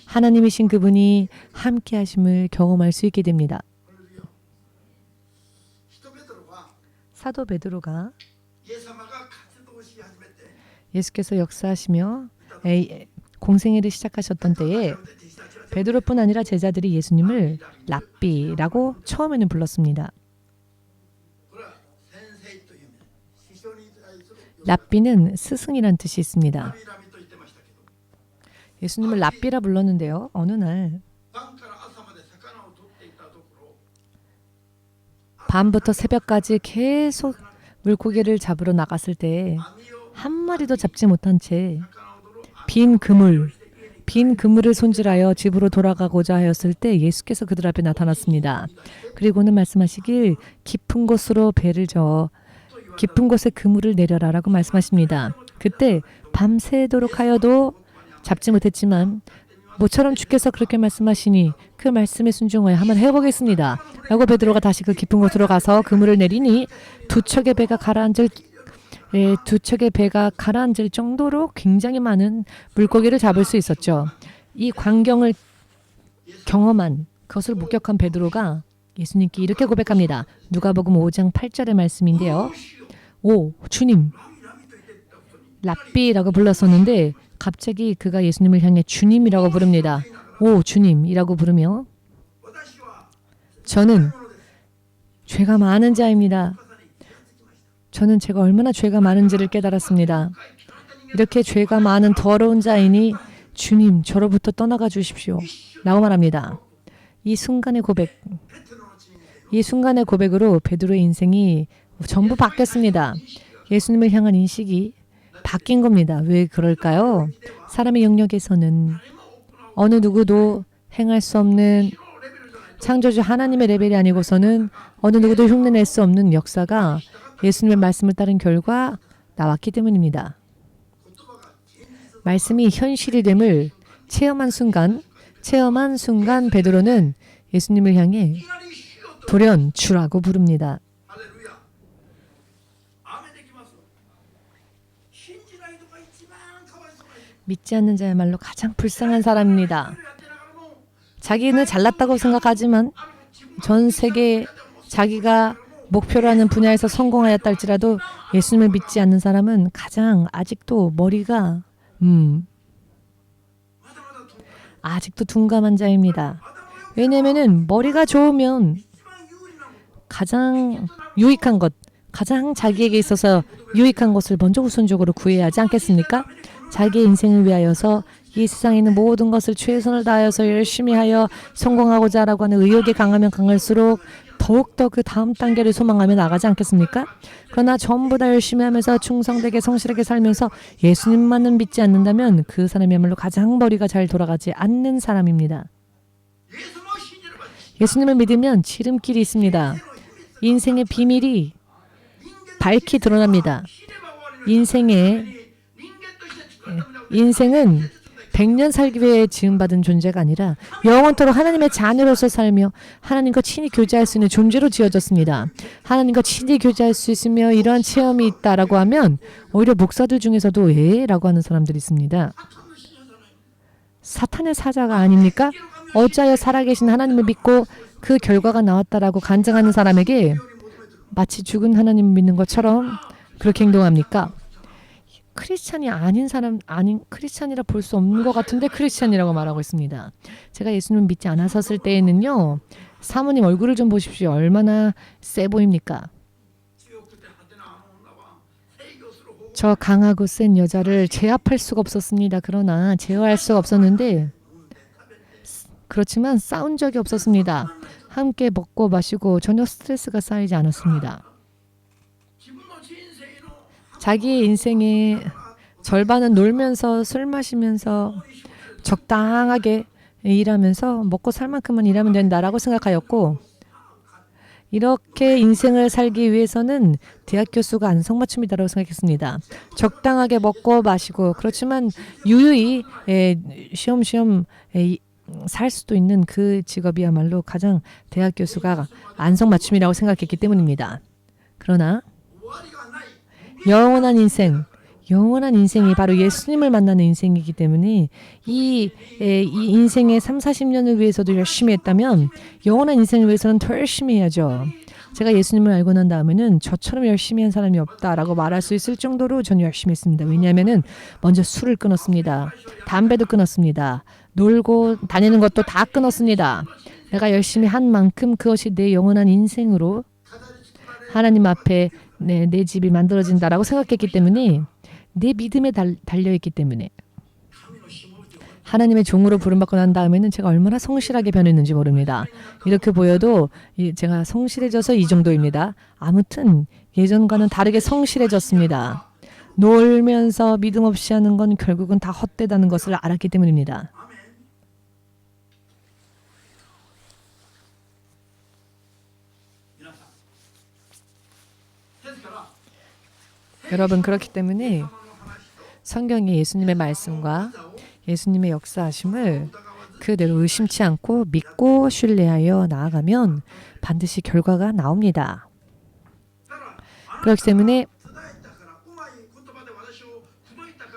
하나님이신 그분이 함께 하심을 경험할 수 있게 됩니다. 사도 베드로가 예수께서 역사하시며 공생애를 시작하셨던 때에 베드로뿐 아니라 제자들이 예수님을 랍비라고 처음에는 불렀습니다. 랍비는 스승이란 뜻이 있습니다. 예수님을 랍비라 불렀는데요. 어느 날 밤부터 새벽까지 계속 물고기를 잡으러 나갔을 때 한 마리도 잡지 못한 채 빈 그물을 손질하여 집으로 돌아가고자 하였을 때 예수께서 그들 앞에 나타났습니다. 그리고는 말씀하시길 깊은 곳으로 배를 저어 깊은 곳에 그물을 내려라 라고 말씀하십니다. 그때 밤새도록 하여도 잡지 못했지만 모처럼 주께서 그렇게 말씀하시니 그 말씀에 순종하여 한번 해보겠습니다. 라고 베드로가 다시 그 깊은 곳으로 가서 그물을 내리니 두 척의 배가 가라앉을 정도로 굉장히 많은 물고기를 잡을 수 있었죠. 이 광경을 경험한 그것을 목격한 베드로가 예수님께 이렇게 고백합니다. 누가복음 5장 8절의 말씀인데요. 오 주님, 랍비라고 불렀었는데 갑자기 그가 예수님을 향해 주님이라고 부릅니다. 오 주님이라고 부르며 저는 죄가 많은 자입니다. 저는 제가 얼마나 죄가 많은지를 깨달았습니다. 이렇게 죄가 많은 더러운 자이니 주님 저로부터 떠나가 주십시오 라고 말합니다. 이 순간의 고백으로 베드로의 인생이 전부 바뀌었습니다. 예수님을 향한 인식이 바뀐 겁니다. 왜 그럴까요? 사람의 영역에서는 어느 누구도 행할 수 없는 창조주 하나님의 레벨이 아니고서는 어느 누구도 흉내낼 수 없는 역사가 예수님의 말씀을 따른 결과 나왔기 때문입니다. 말씀이 현실이 됨을 체험한 순간 베드로는 예수님을 향해 돌연 주라고 부릅니다. 믿지 않는 자야말로 가장 불쌍한 사람입니다. 자기는 잘났다고 생각하지만 전 세계 자기가 목표로 하는 분야에서 성공하였다 할지라도 예수님을 믿지 않는 사람은 가장 아직도 머리가 아직도 둔감한 자입니다. 왜냐하면 머리가 좋으면 가장 유익한 것, 가장 자기에게 있어서 유익한 것을 먼저 우선적으로 구해야 하지 않겠습니까? 자기의 인생을 위하여서 이 세상에 있는 모든 것을 최선을 다하여서 열심히 하여 성공하고자 하라고 하는 의욕이 강하면 강할수록 더욱더 그 다음 단계를 소망하며 나가지 않겠습니까? 그러나 전부 다 열심히 하면서 충성되게 성실하게 살면서 예수님만은 믿지 않는다면 그 사람이야말로 가장 머리가 잘 돌아가지 않는 사람입니다. 예수님을 믿으면 지름길이 있습니다. 인생의 비밀이 밝히 드러납니다. 인생은 100년 살기 위해 지음받은 존재가 아니라 영원토록 하나님의 자녀로서 살며 하나님과 친히 교제할 수 있는 존재로 지어졌습니다. 하나님과 친히 교제할 수 있으며 이러한 체험이 있다라고 하면 오히려 목사들 중에서도 라고 하는 사람들이 있습니다. 사탄의 사자가 아닙니까? 어찌하여 살아계신 하나님을 믿고 그 결과가 나왔다라고 간증하는 사람에게 마치 죽은 하나님을 믿는 것처럼 그렇게 행동합니까? 크리스찬이 아닌 사람, 크리스찬이라 볼 수 없는 것 같은데 크리스찬이라고 말하고 있습니다. 제가 예수님을 믿지 않았었을 때에는요. 사모님 얼굴을 좀 보십시오. 얼마나 세 보입니까? 저 강하고 센 여자를 제압할 수가 없었습니다. 그러나 제어할 수가 없었는데 그렇지만 싸운 적이 없었습니다. 함께 먹고 마시고 전혀 스트레스가 쌓이지 않았습니다. 자기의 인생의 절반은 놀면서 술 마시면서 적당하게 일하면서 먹고 살 만큼만 일하면 된다라고 생각하였고 이렇게 인생을 살기 위해서는 대학 교수가 안성맞춤이다라고 생각했습니다. 적당하게 먹고 마시고 그렇지만 유유히 쉬엄쉬엄 살 수도 있는 그 직업이야말로 가장 대학 교수가 안성맞춤이라고 생각했기 때문입니다. 그러나 영원한 인생이 바로 예수님을 만나는 인생이기 때문에 이 인생의 30-40년을 위해서도 열심히 했다면 영원한 인생을 위해서는 더 열심히 해야죠. 제가 예수님을 알고 난 다음에는 저처럼 열심히 한 사람이 없다라고 말할 수 있을 정도로 저는 열심히 했습니다. 왜냐하면 먼저 술을 끊었습니다. 담배도 끊었습니다. 놀고 다니는 것도 다 끊었습니다. 내가 열심히 한 만큼 그것이 내 영원한 인생으로 하나님 앞에 내 집이 만들어진다라고 생각했기 때문에 내 믿음에 달려있기 때문에 하나님의 종으로 부름받고 난 다음에는 제가 얼마나 성실하게 변했는지 모릅니다. 이렇게 보여도 제가 성실해져서 이 정도입니다. 아무튼 예전과는 다르게 성실해졌습니다. 놀면서 믿음 없이 하는 건 결국은 다 헛되다는 것을 알았기 때문입니다. 여러분 그렇기 때문에 성경이 예수님의 말씀과 예수님의 역사하심을 그대로 의심치 않고 믿고 신뢰하여 나아가면 반드시 결과가 나옵니다. 그렇기 때문에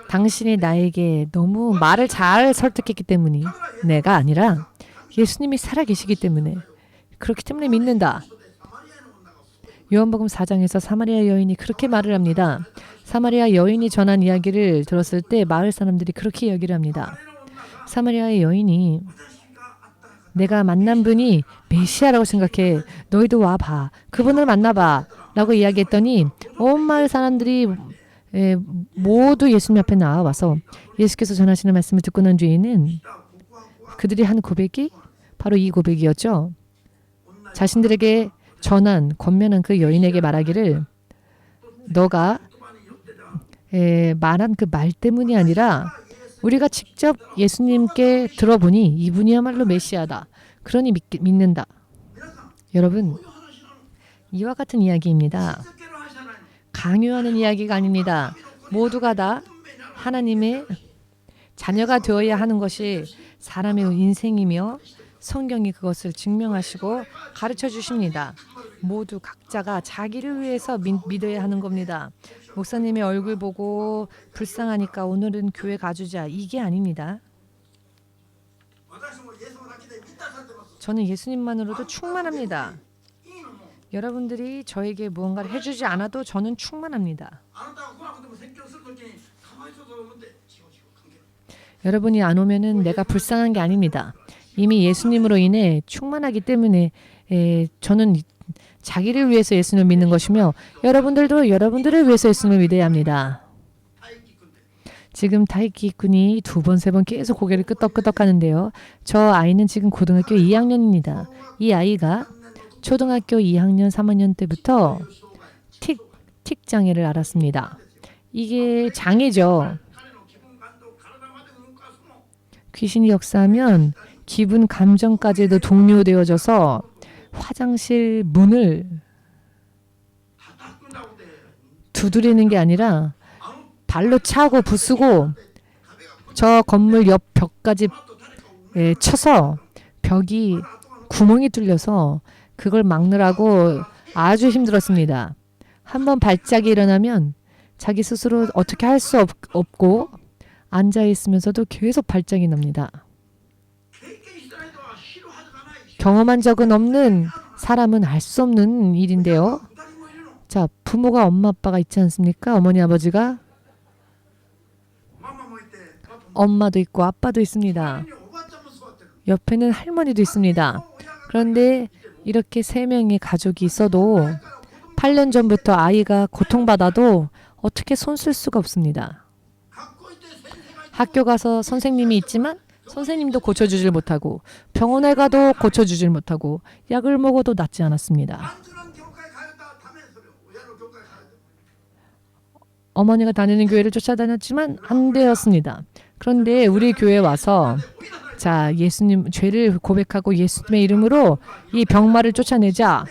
당신이 나에게 너무 말을 잘 설득했기 때문이 내가 아니라 예수님이 살아계시기 때문에 그렇기 때문에 믿는다. 요한복음 4장에서 사마리아 여인이 그렇게 말을 합니다. 사마리아 여인이 전한 이야기를 들었을 때 마을 사람들이 그렇게 이야기를 합니다. 사마리아의 여인이 내가 만난 분이 메시아라고 생각해. 너희도 와봐. 그분을 만나봐. 라고 이야기했더니 온 마을 사람들이 모두 예수님 앞에 나와서 예수께서 전하시는 말씀을 듣고 난 뒤에는 그들이 한 고백이 바로 이 고백이었죠. 자신들에게 전한 권면한 그 여인에게 말하기를 너가 말한 그 말 때문이 아니라 우리가 직접 예수님께 들어보니 이분이야말로 메시아다. 그러니 믿는다. 여러분, 이와 같은 이야기입니다. 강요하는 이야기가 아닙니다. 모두가 다 하나님의 자녀가 되어야 하는 것이 사람의 인생이며 성경이 그것을 증명하시고 가르쳐 주십니다. 모두 각자가 자기를 위해서 믿어야 하는 겁니다. 목사님의 얼굴 보고 불쌍하니까 오늘은 교회 가주자. 이게 아닙니다. 저는 예수님만으로도 충만합니다. 여러분들이 저에게 무언가를 해주지 않아도 저는 충만합니다. 여러분이 안 오면은 내가 불쌍한 게 아닙니다. 이미 예수님으로 인해 충만하기 때문에 저는 자기를 위해서 예수님을 믿는 것이며 여러분들도 여러분들을 위해서 예수님을 믿어야 합니다. 지금 타이키 군이 2번, 3번 계속 고개를 끄덕끄덕 하는데요. 저 아이는 지금 고등학교 2학년입니다. 이 아이가 초등학교 2학년, 3학년 때부터 틱 장애를 앓았습니다. 이게 장애죠. 귀신이 역사하면 기분, 감정까지도 동요되어져서 화장실 문을 두드리는 게 아니라 발로 차고 부수고 저 건물 옆 벽까지 쳐서 벽이 구멍이 뚫려서 그걸 막느라고 아주 힘들었습니다. 한번 발작이 일어나면 자기 스스로 어떻게 할 수 없고 앉아 있으면서도 계속 발작이 납니다. 경험한 적은 없는 사람은 알 수 없는 일인데요. 자, 부모가 엄마 아빠가 있지 않습니까? 어머니 아버지가 엄마도 있고 아빠도 있습니다. 옆에는 할머니도 있습니다. 그런데 이렇게 3명의 가족이 있어도 8년 전부터 아이가 고통받아도 어떻게 손 쓸 수가 없습니다. 학교 가서 선생님이 있지만 선생님도 고쳐주질 못하고 병원에 가도 고쳐주질 못하고 약을 먹어도 낫지 않았습니다. 어머니가 다니는 교회를 쫓아다녔지만 안 되었습니다. 그런데 우리 교회에 와서 자, 예수님 죄를 고백하고 예수님의 이름으로 이 병마를 쫓아내자.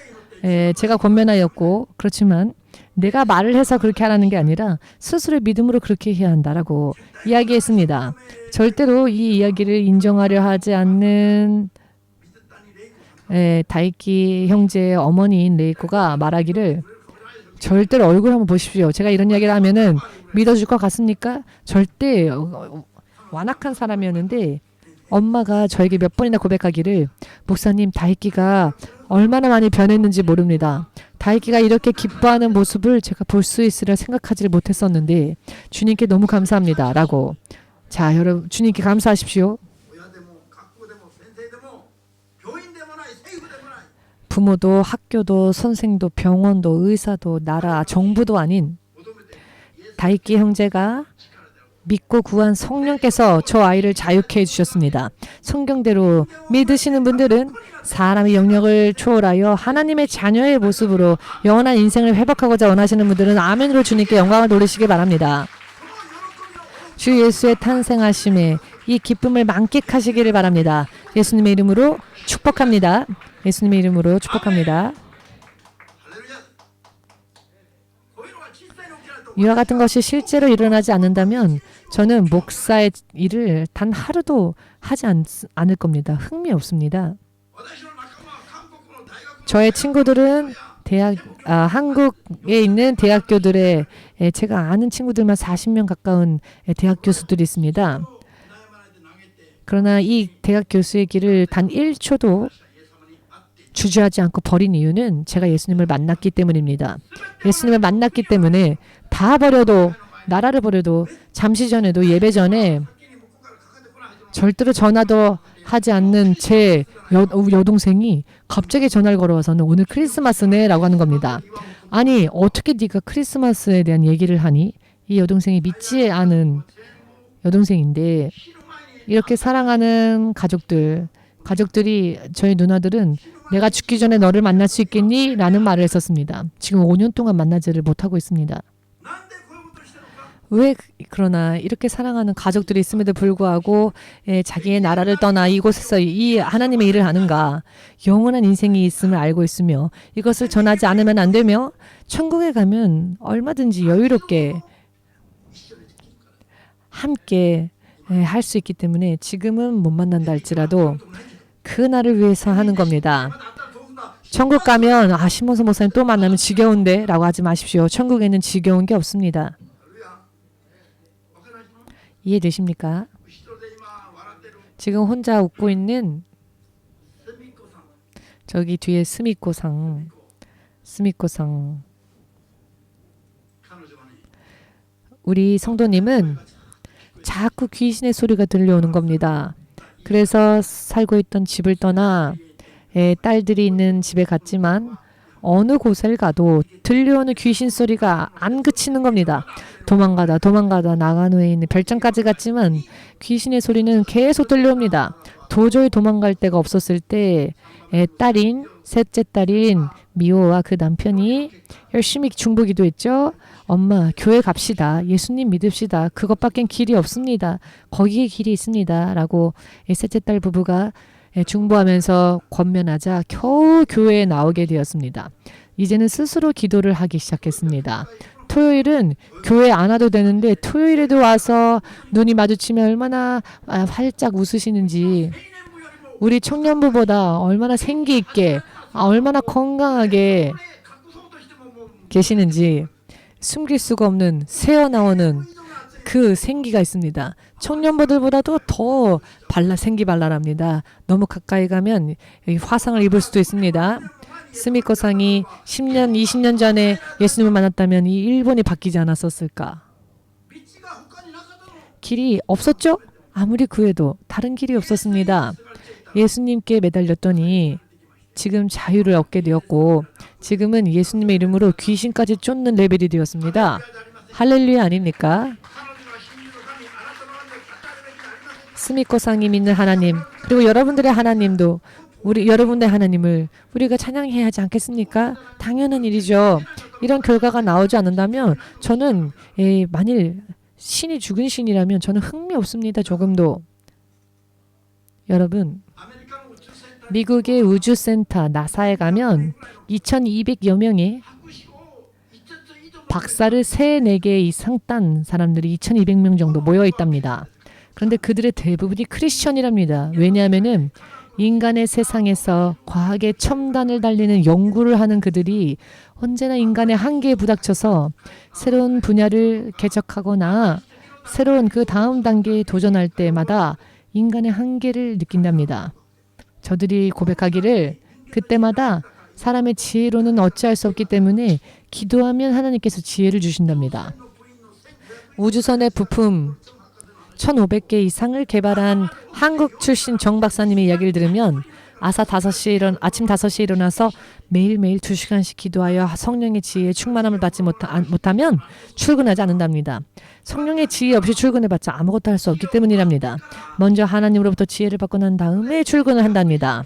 제가 권면하였고 그렇지만 내가 말을 해서 그렇게 하라는 게 아니라 스스로의 믿음으로 그렇게 해야 한다라고 이야기했습니다. 절대로 이 이야기를 인정하려 하지 않는 다이키 형제의 어머니인 레이코가 말하기를 절대로 얼굴 한번 보십시오. 제가 이런 이야기를 하면은 믿어줄 것 같습니까? 절대 완악한 사람이었는데 엄마가 저에게 몇 번이나 고백하기를 목사님 다이키가 얼마나 많이 변했는지 모릅니다. 다이키가 이렇게 기뻐하는 모습을 제가 볼 수 있으려 생각하지를 못했었는데 주님께 너무 감사합니다. 라고. 자, 여러분 주님께 감사하십시오. 부모도 학교도 선생도 병원도 의사도 나라 정부도 아닌 다이키 형제가 믿고 구한 성령께서 저 아이를 자유케 해주셨습니다. 성경대로 믿으시는 분들은 사람의 영역을 초월하여 하나님의 자녀의 모습으로 영원한 인생을 회복하고자 원하시는 분들은 아멘으로 주님께 영광을 돌리시기 바랍니다. 주 예수의 탄생하심에 이 기쁨을 만끽하시기를 바랍니다. 예수님의 이름으로 축복합니다. 예수님의 이름으로 축복합니다. 이와 같은 것이 실제로 일어나지 않는다면 저는 목사의 일을 단 하루도 하지 않을 겁니다. 흥미 없습니다. 저의 친구들은 한국에 있는 대학교들에 제가 아는 친구들만 40명 가까운 대학 교수들이 있습니다. 그러나 이 대학 교수의 길을 단 1초도 주저하지 않고 버린 이유는 제가 예수님을 만났기 때문입니다. 예수님을 만났기 때문에 다 버려도 나라를 버려도 잠시 전에도 예배 전에 절대로 전화도 하지 않는 제 여동생이 갑자기 전화를 걸어와서는 오늘 크리스마스네 라고 하는 겁니다. 아니 어떻게 네가 크리스마스에 대한 얘기를 하니? 이 여동생이 믿지 않은 여동생인데 이렇게 사랑하는 가족들이 저희 누나들은 내가 죽기 전에 너를 만날 수 있겠니? 라는 말을 했었습니다. 지금 5년 동안 만나지를 못하고 있습니다. 왜 그러나 이렇게 사랑하는 가족들이 있음에도 불구하고 자기의 나라를 떠나 이곳에서 이 하나님의 일을 하는가? 영원한 인생이 있음을 알고 있으며 이것을 전하지 않으면 안 되며 천국에 가면 얼마든지 여유롭게 함께 할 수 있기 때문에 지금은 못 만난다 할지라도 그 날을 위해서 하는 겁니다. 천국 가면 시몬서 목사님 또 만나면 지겨운데 라고 하지 마십시오. 천국에는 지겨운 게 없습니다. 이해되십니까? 지금 혼자 웃고 있는 저기 뒤에 스미코상 우리 성도님은 자꾸 귀신의 소리가 들려오는 겁니다. 그래서 살고 있던 집을 떠나 딸들이 있는 집에 갔지만 어느 곳을 가도 들려오는 귀신 소리가 안 그치는 겁니다. 도망가다 나간 후에 있는 별장까지 갔지만 귀신의 소리는 계속 들려옵니다. 도저히 도망갈 데가 없었을 때 셋째 딸인 미호와 그 남편이 열심히 중보기도했죠. 엄마 교회 갑시다. 예수님 믿읍시다. 그것밖엔 길이 없습니다. 거기에 길이 있습니다. 라고 셋째 딸 부부가 중보하면서 권면하자 겨우 교회에 나오게 되었습니다. 이제는 스스로 기도를 하기 시작했습니다. 토요일은 교회 안 와도 되는데 토요일에도 와서 눈이 마주치면 얼마나 활짝 웃으시는지 우리 청년부보다 얼마나 생기 있게 얼마나 건강하게 계시는지 숨길 수가 없는 새어나오는 그 생기가 있습니다. 청년부들보다도 더 생기발랄합니다. 너무 가까이 가면 화상을 입을 수도 있습니다. 스미코상이 10년, 20년 전에 예수님을 만났다면 이 일본이 바뀌지 않았었을까? 길이 없었죠? 아무리 구해도 다른 길이 없었습니다. 예수님께 매달렸더니 지금 자유를 얻게 되었고 지금은 예수님의 이름으로 귀신까지 쫓는 레벨이 되었습니다. 할렐루야 아닙니까? 스미코상이 믿는 하나님 그리고 여러분들의 하나님도 여러분의 하나님을 우리가 찬양해야 하지 않겠습니까? 당연한 일이죠. 이런 결과가 나오지 않는다면 저는 만일 신이 죽은 신이라면 저는 흥미 없습니다. 조금도. 여러분 미국의 우주센터 나사에 가면 2200여 명의 박사를 3, 4개 이상 딴 사람들이 2200명 정도 모여 있답니다. 그런데 그들의 대부분이 크리스천이랍니다. 왜냐하면은 인간의 세상에서 과학의 첨단을 달리는 연구를 하는 그들이 언제나 인간의 한계에 부닥쳐서 새로운 분야를 개척하거나 새로운 그 다음 단계에 도전할 때마다 인간의 한계를 느낀답니다. 저들이 고백하기를 그때마다 사람의 지혜로는 어찌할 수 없기 때문에 기도하면 하나님께서 지혜를 주신답니다. 우주선의 부품 1500개 이상을 개발한 한국 출신 정 박사님의 이야기를 들으면 아침 5시에 일어나서 매일매일 2시간씩 기도하여 성령의 지혜에 충만함을 받지 못하면 출근하지 않는답니다. 성령의 지혜 없이 출근해봤자 아무것도 할 수 없기 때문이랍니다. 먼저 하나님으로부터 지혜를 받고 난 다음에 출근을 한답니다.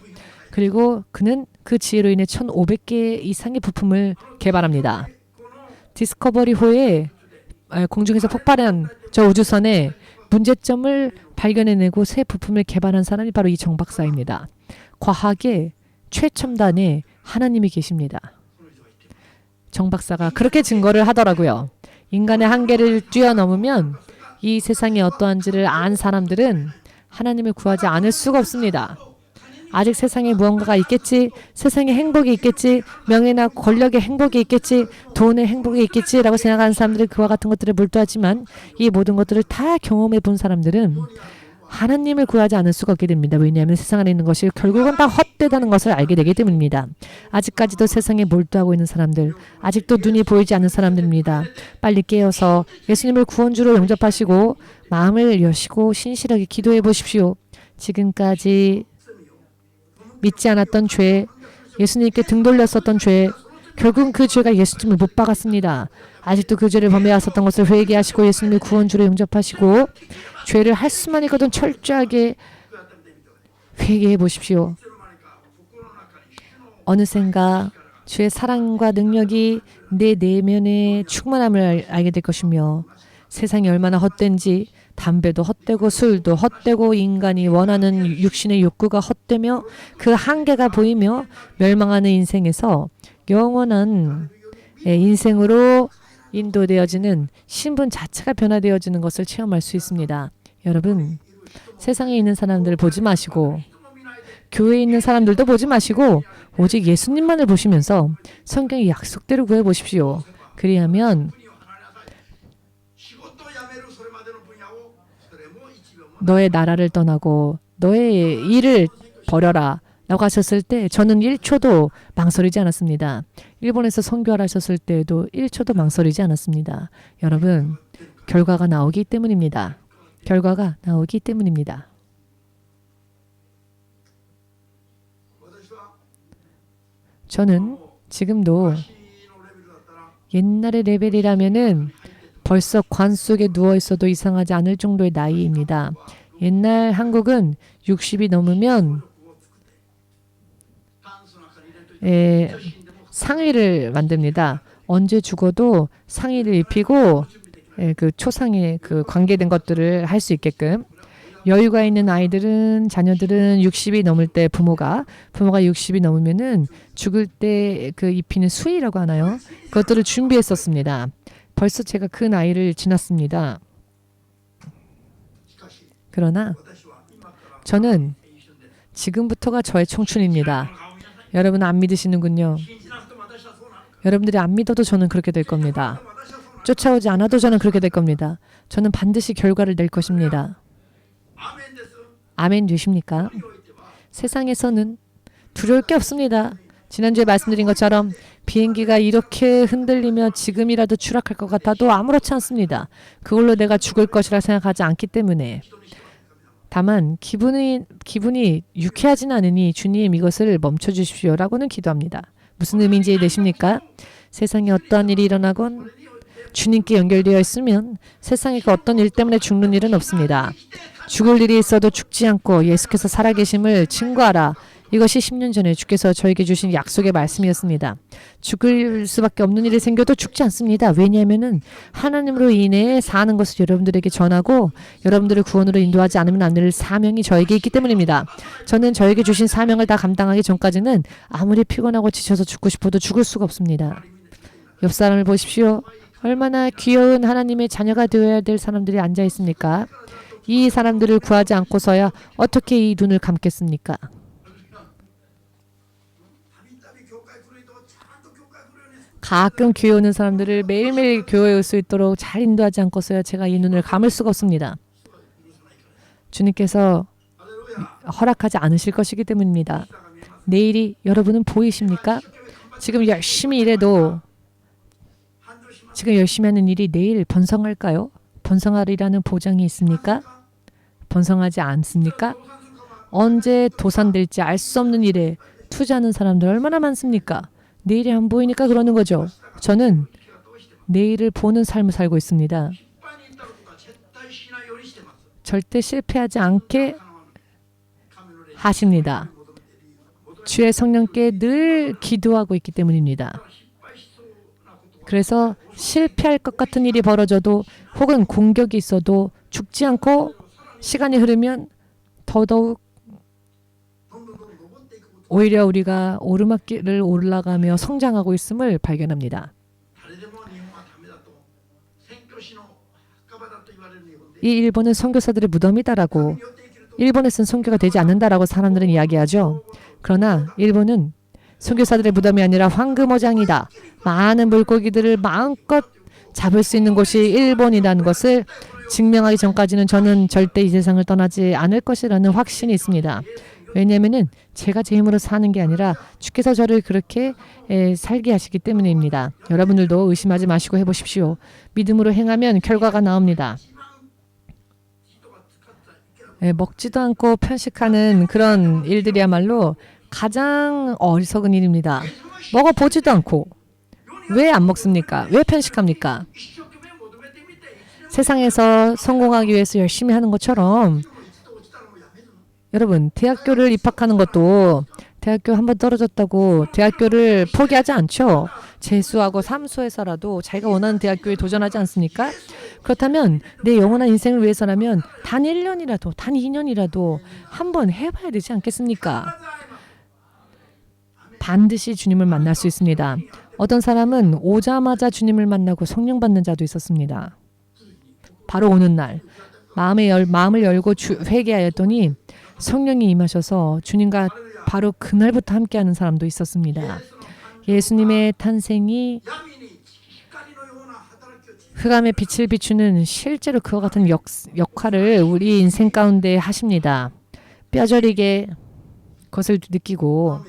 그리고 그는 그 지혜로 인해 1500개 이상의 부품을 개발합니다. 디스커버리호에 공중에서 폭발한 저 우주선에 문제점을 발견해내고 새 부품을 개발한 사람이 바로 이 정 박사입니다. 과학의 최첨단에 하나님이 계십니다. 정 박사가 그렇게 증거를 하더라고요. 인간의 한계를 뛰어넘으면 이 세상에 어떠한지를 안 사람들은 하나님을 구하지 않을 수가 없습니다. 아직 세상에 무언가가 있겠지, 세상에 행복이 있겠지, 명예나 권력의 행복이 있겠지, 돈의 행복이 있겠지라고 생각하는 사람들은 그와 같은 것들에 몰두하지만 이 모든 것들을 다 경험해 본 사람들은 하나님을 구하지 않을 수가 없게 됩니다. 왜냐하면 세상 안에 있는 것이 결국은 다 헛되다는 것을 알게 되기 때문입니다. 아직까지도 세상에 몰두하고 있는 사람들, 아직도 눈이 보이지 않는 사람들입니다. 빨리 깨어서 예수님을 구원주로 영접하시고 마음을 여시고 신실하게 기도해 보십시오. 지금까지 믿지 않았던 죄, 예수님께 등 돌렸었던 죄, 결국은 그 죄가 예수님을 못 박았습니다. 아직도 그 죄를 범해왔었던 것을 회개하시고 예수님을 구원주로 영접하시고 죄를 할 수만 있거든 철저하게 회개해 보십시오. 어느샌가 주의 사랑과 능력이 내 내면의 충만함을 알게 될 것이며 세상이 얼마나 헛된지 담배도 헛되고 술도 헛되고 인간이 원하는 육신의 욕구가 헛되며 그 한계가 보이며 멸망하는 인생에서 영원한 인생으로 인도되어지는 신분 자체가 변화되어지는 것을 체험할 수 있습니다. 여러분, 세상에 있는 사람들을 보지 마시고 교회에 있는 사람들도 보지 마시고 오직 예수님만을 보시면서 성경의 약속대로 구해 보십시오. 그리하면 너의 나라를 떠나고 너의 일을 버려라 라고 하셨을 때 저는 1초도 망설이지 않았습니다. 일본에서 선교를 하셨을 때에도 1초도 망설이지 않았습니다. 여러분, 결과가 나오기 때문입니다. 결과가 나오기 때문입니다. 저는 지금도 옛날의 레벨이라면은 벌써 관 속에 누워 있어도 이상하지 않을 정도의 나이입니다. 옛날 한국은 60이 넘으면 상의를 만듭니다. 언제 죽어도 상의를 입히고 그 초상에 그 관계된 것들을 할 수 있게끔 여유가 있는 아이들은 자녀들은 60이 넘을 때 부모가 60이 넘으면은 죽을 때 그 입히는 수의라고 하나요? 그것들을 준비했었습니다. 벌써 제가 그 나이를 지났습니다. 그러나 저는 지금부터가 저의 청춘입니다. 여러분 안 믿으시는군요. 여러분들이 안 믿어도 저는 그렇게 될 겁니다. 쫓아오지 않아도 저는 그렇게 될 겁니다. 저는 반드시 결과를 낼 것입니다. 아멘 되십니까? 세상에서는 두려울 게 없습니다. 지난주에 말씀드린 것처럼 비행기가 이렇게 흔들리며 지금이라도 추락할 것 같아도 아무렇지 않습니다. 그걸로 내가 죽을 것이라 생각하지 않기 때문에. 다만 기분이 유쾌하진 않으니 주님 이것을 멈춰주십시오 라고는 기도합니다. 무슨 의미인지 이해되십니까? 세상에 어떠한 일이 일어나건 주님께 연결되어 있으면 세상에 그 어떤 일 때문에 죽는 일은 없습니다. 죽을 일이 있어도 죽지 않고 예수께서 살아계심을 증거하라. 이것이 10년 전에 주께서 저에게 주신 약속의 말씀이었습니다. 죽을 수밖에 없는 일이 생겨도 죽지 않습니다. 왜냐하면 하나님으로 인해 사는 것을 여러분들에게 전하고 여러분들을 구원으로 인도하지 않으면 안 될 사명이 저에게 있기 때문입니다. 저는 저에게 주신 사명을 다 감당하기 전까지는 아무리 피곤하고 지쳐서 죽고 싶어도 죽을 수가 없습니다. 옆 사람을 보십시오. 얼마나 귀여운 하나님의 자녀가 되어야 될 사람들이 앉아 있습니까? 이 사람들을 구하지 않고서야 어떻게 이 눈을 감겠습니까? 가끔 교회 오는 사람들을 매일매일 교회에 올 수 있도록 잘 인도하지 않고서야 제가 이 눈을 감을 수가 없습니다. 주님께서 허락하지 않으실 것이기 때문입니다. 내일이 여러분은 보이십니까? 지금 열심히 일해도 지금 열심히 하는 일이 내일 번성할까요? 번성하리라는 보장이 있습니까? 번성하지 않습니까? 언제 도산될지 알 수 없는 일에 투자하는 사람들 얼마나 많습니까? 내일이 안 보이니까 그러는 거죠. 저는 내일을 보는 삶을 살고 있습니다. 절대 실패하지 않게 하십니다. 주의 성령께 늘 기도하고 있기 때문입니다. 그래서 실패할 것 같은 일이 벌어져도 혹은 공격이 있어도 죽지 않고 시간이 흐르면 더더욱 오히려 우리가 오르막길을 올라가며 성장하고 있음을 발견합니다. 이 일본은 선교사들의 무덤이다라고 일본에서는 선교가 되지 않는다라고 사람들은 이야기하죠. 그러나 일본은 선교사들의 무덤이 아니라 황금어장이다. 많은 물고기들을 마음껏 잡을 수 있는 곳이 일본이라는 것을 증명하기 전까지는 저는 절대 이 세상을 떠나지 않을 것이라는 확신이 있습니다. 왜냐하면 제가 제 힘으로 사는 게 아니라 주께서 저를 그렇게 살게 하시기 때문입니다. 여러분들도 의심하지 마시고 해보십시오. 믿음으로 행하면 결과가 나옵니다. 먹지도 않고 편식하는 그런 일들이야말로 가장 어리석은 일입니다. 먹어보지도 않고 왜 안 먹습니까? 왜 편식합니까? 세상에서 성공하기 위해서 열심히 하는 것처럼 여러분 대학교를 입학하는 것도 대학교 한번 떨어졌다고 대학교를 포기하지 않죠. 재수하고 삼수해서라도 자기가 원하는 대학교에 도전하지 않습니까? 그렇다면 내 영원한 인생을 위해서라면 단 1년이라도 단 2년이라도 한번 해봐야 되지 않겠습니까? 반드시 주님을 만날 수 있습니다. 어떤 사람은 오자마자 주님을 만나고 성령 받는 자도 있었습니다. 바로 오는 날 마음을 열고 회개하였더니 성령이 임하셔서 주님과 바로 그날부터 함께하는 사람도 있었습니다. 예수님의 탄생이 흑암의 빛을 비추는 실제로 그와 같은 역할을 우리 인생 가운데 하십니다. 뼈저리게 그것을 느끼고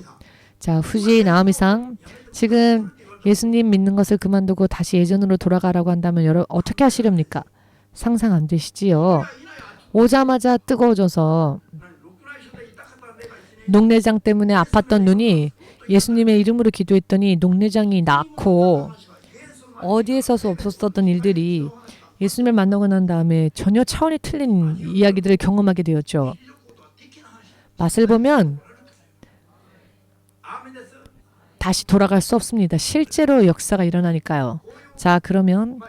자 후지 나오미상 지금 예수님 믿는 것을 그만두고 다시 예전으로 돌아가라고 한다면 여러분 어떻게 하시렵니까? 상상 안 되시지요. 오자마자 뜨거워져서 녹내장 때문에 아팠던 눈이 예수님의 이름으로 기도했더니 녹내장이 낫고 어디에서도 없었던 일들이 예수님을 만나고 난 다음에 전혀 차원이 틀린 이야기들을 경험하게 되었죠. 맛을 보면 다시 돌아갈 수 없습니다. 실제로 역사가 일어나니까요. 자, 그러면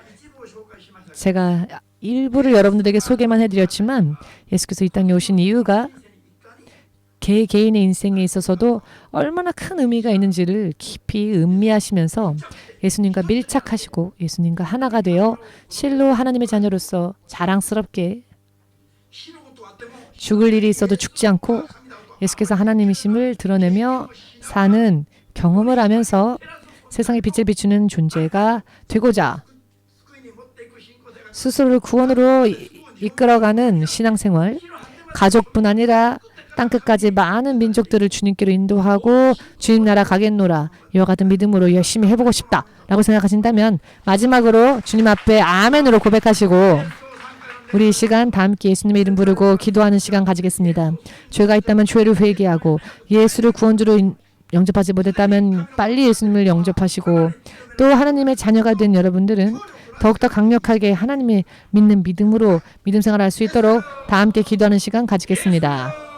제가 일부를 여러분들에게 소개만 해드렸지만 예수께서 이 땅에 오신 이유가 개인의 인생에 있어서도 얼마나 큰 의미가 있는지를 깊이 음미하시면서 예수님과 밀착하시고 예수님과 하나가 되어 실로 하나님의 자녀로서 자랑스럽게 죽을 일이 있어도 죽지 않고 예수께서 하나님이심을 드러내며 사는 경험을 하면서 세상에 빛을 비추는 존재가 되고자 스스로를 구원으로 이끌어가는 신앙생활, 가족뿐 아니라 땅끝까지 많은 민족들을 주님께로 인도하고 주님 나라 가겠노라 이와 같은 믿음으로 열심히 해보고 싶다라고 생각하신다면 마지막으로 주님 앞에 아멘으로 고백하시고 우리 이 시간 다 함께 예수님의 이름 부르고 기도하는 시간 가지겠습니다. 죄가 있다면 죄를 회개하고 예수를 구원주로 영접하지 못했다면 빨리 예수님을 영접하시고 또 하나님의 자녀가 된 여러분들은 더욱더 강력하게 하나님의 믿는 믿음으로 믿음 생활할 수 있도록 다 함께 기도하는 시간 가지겠습니다.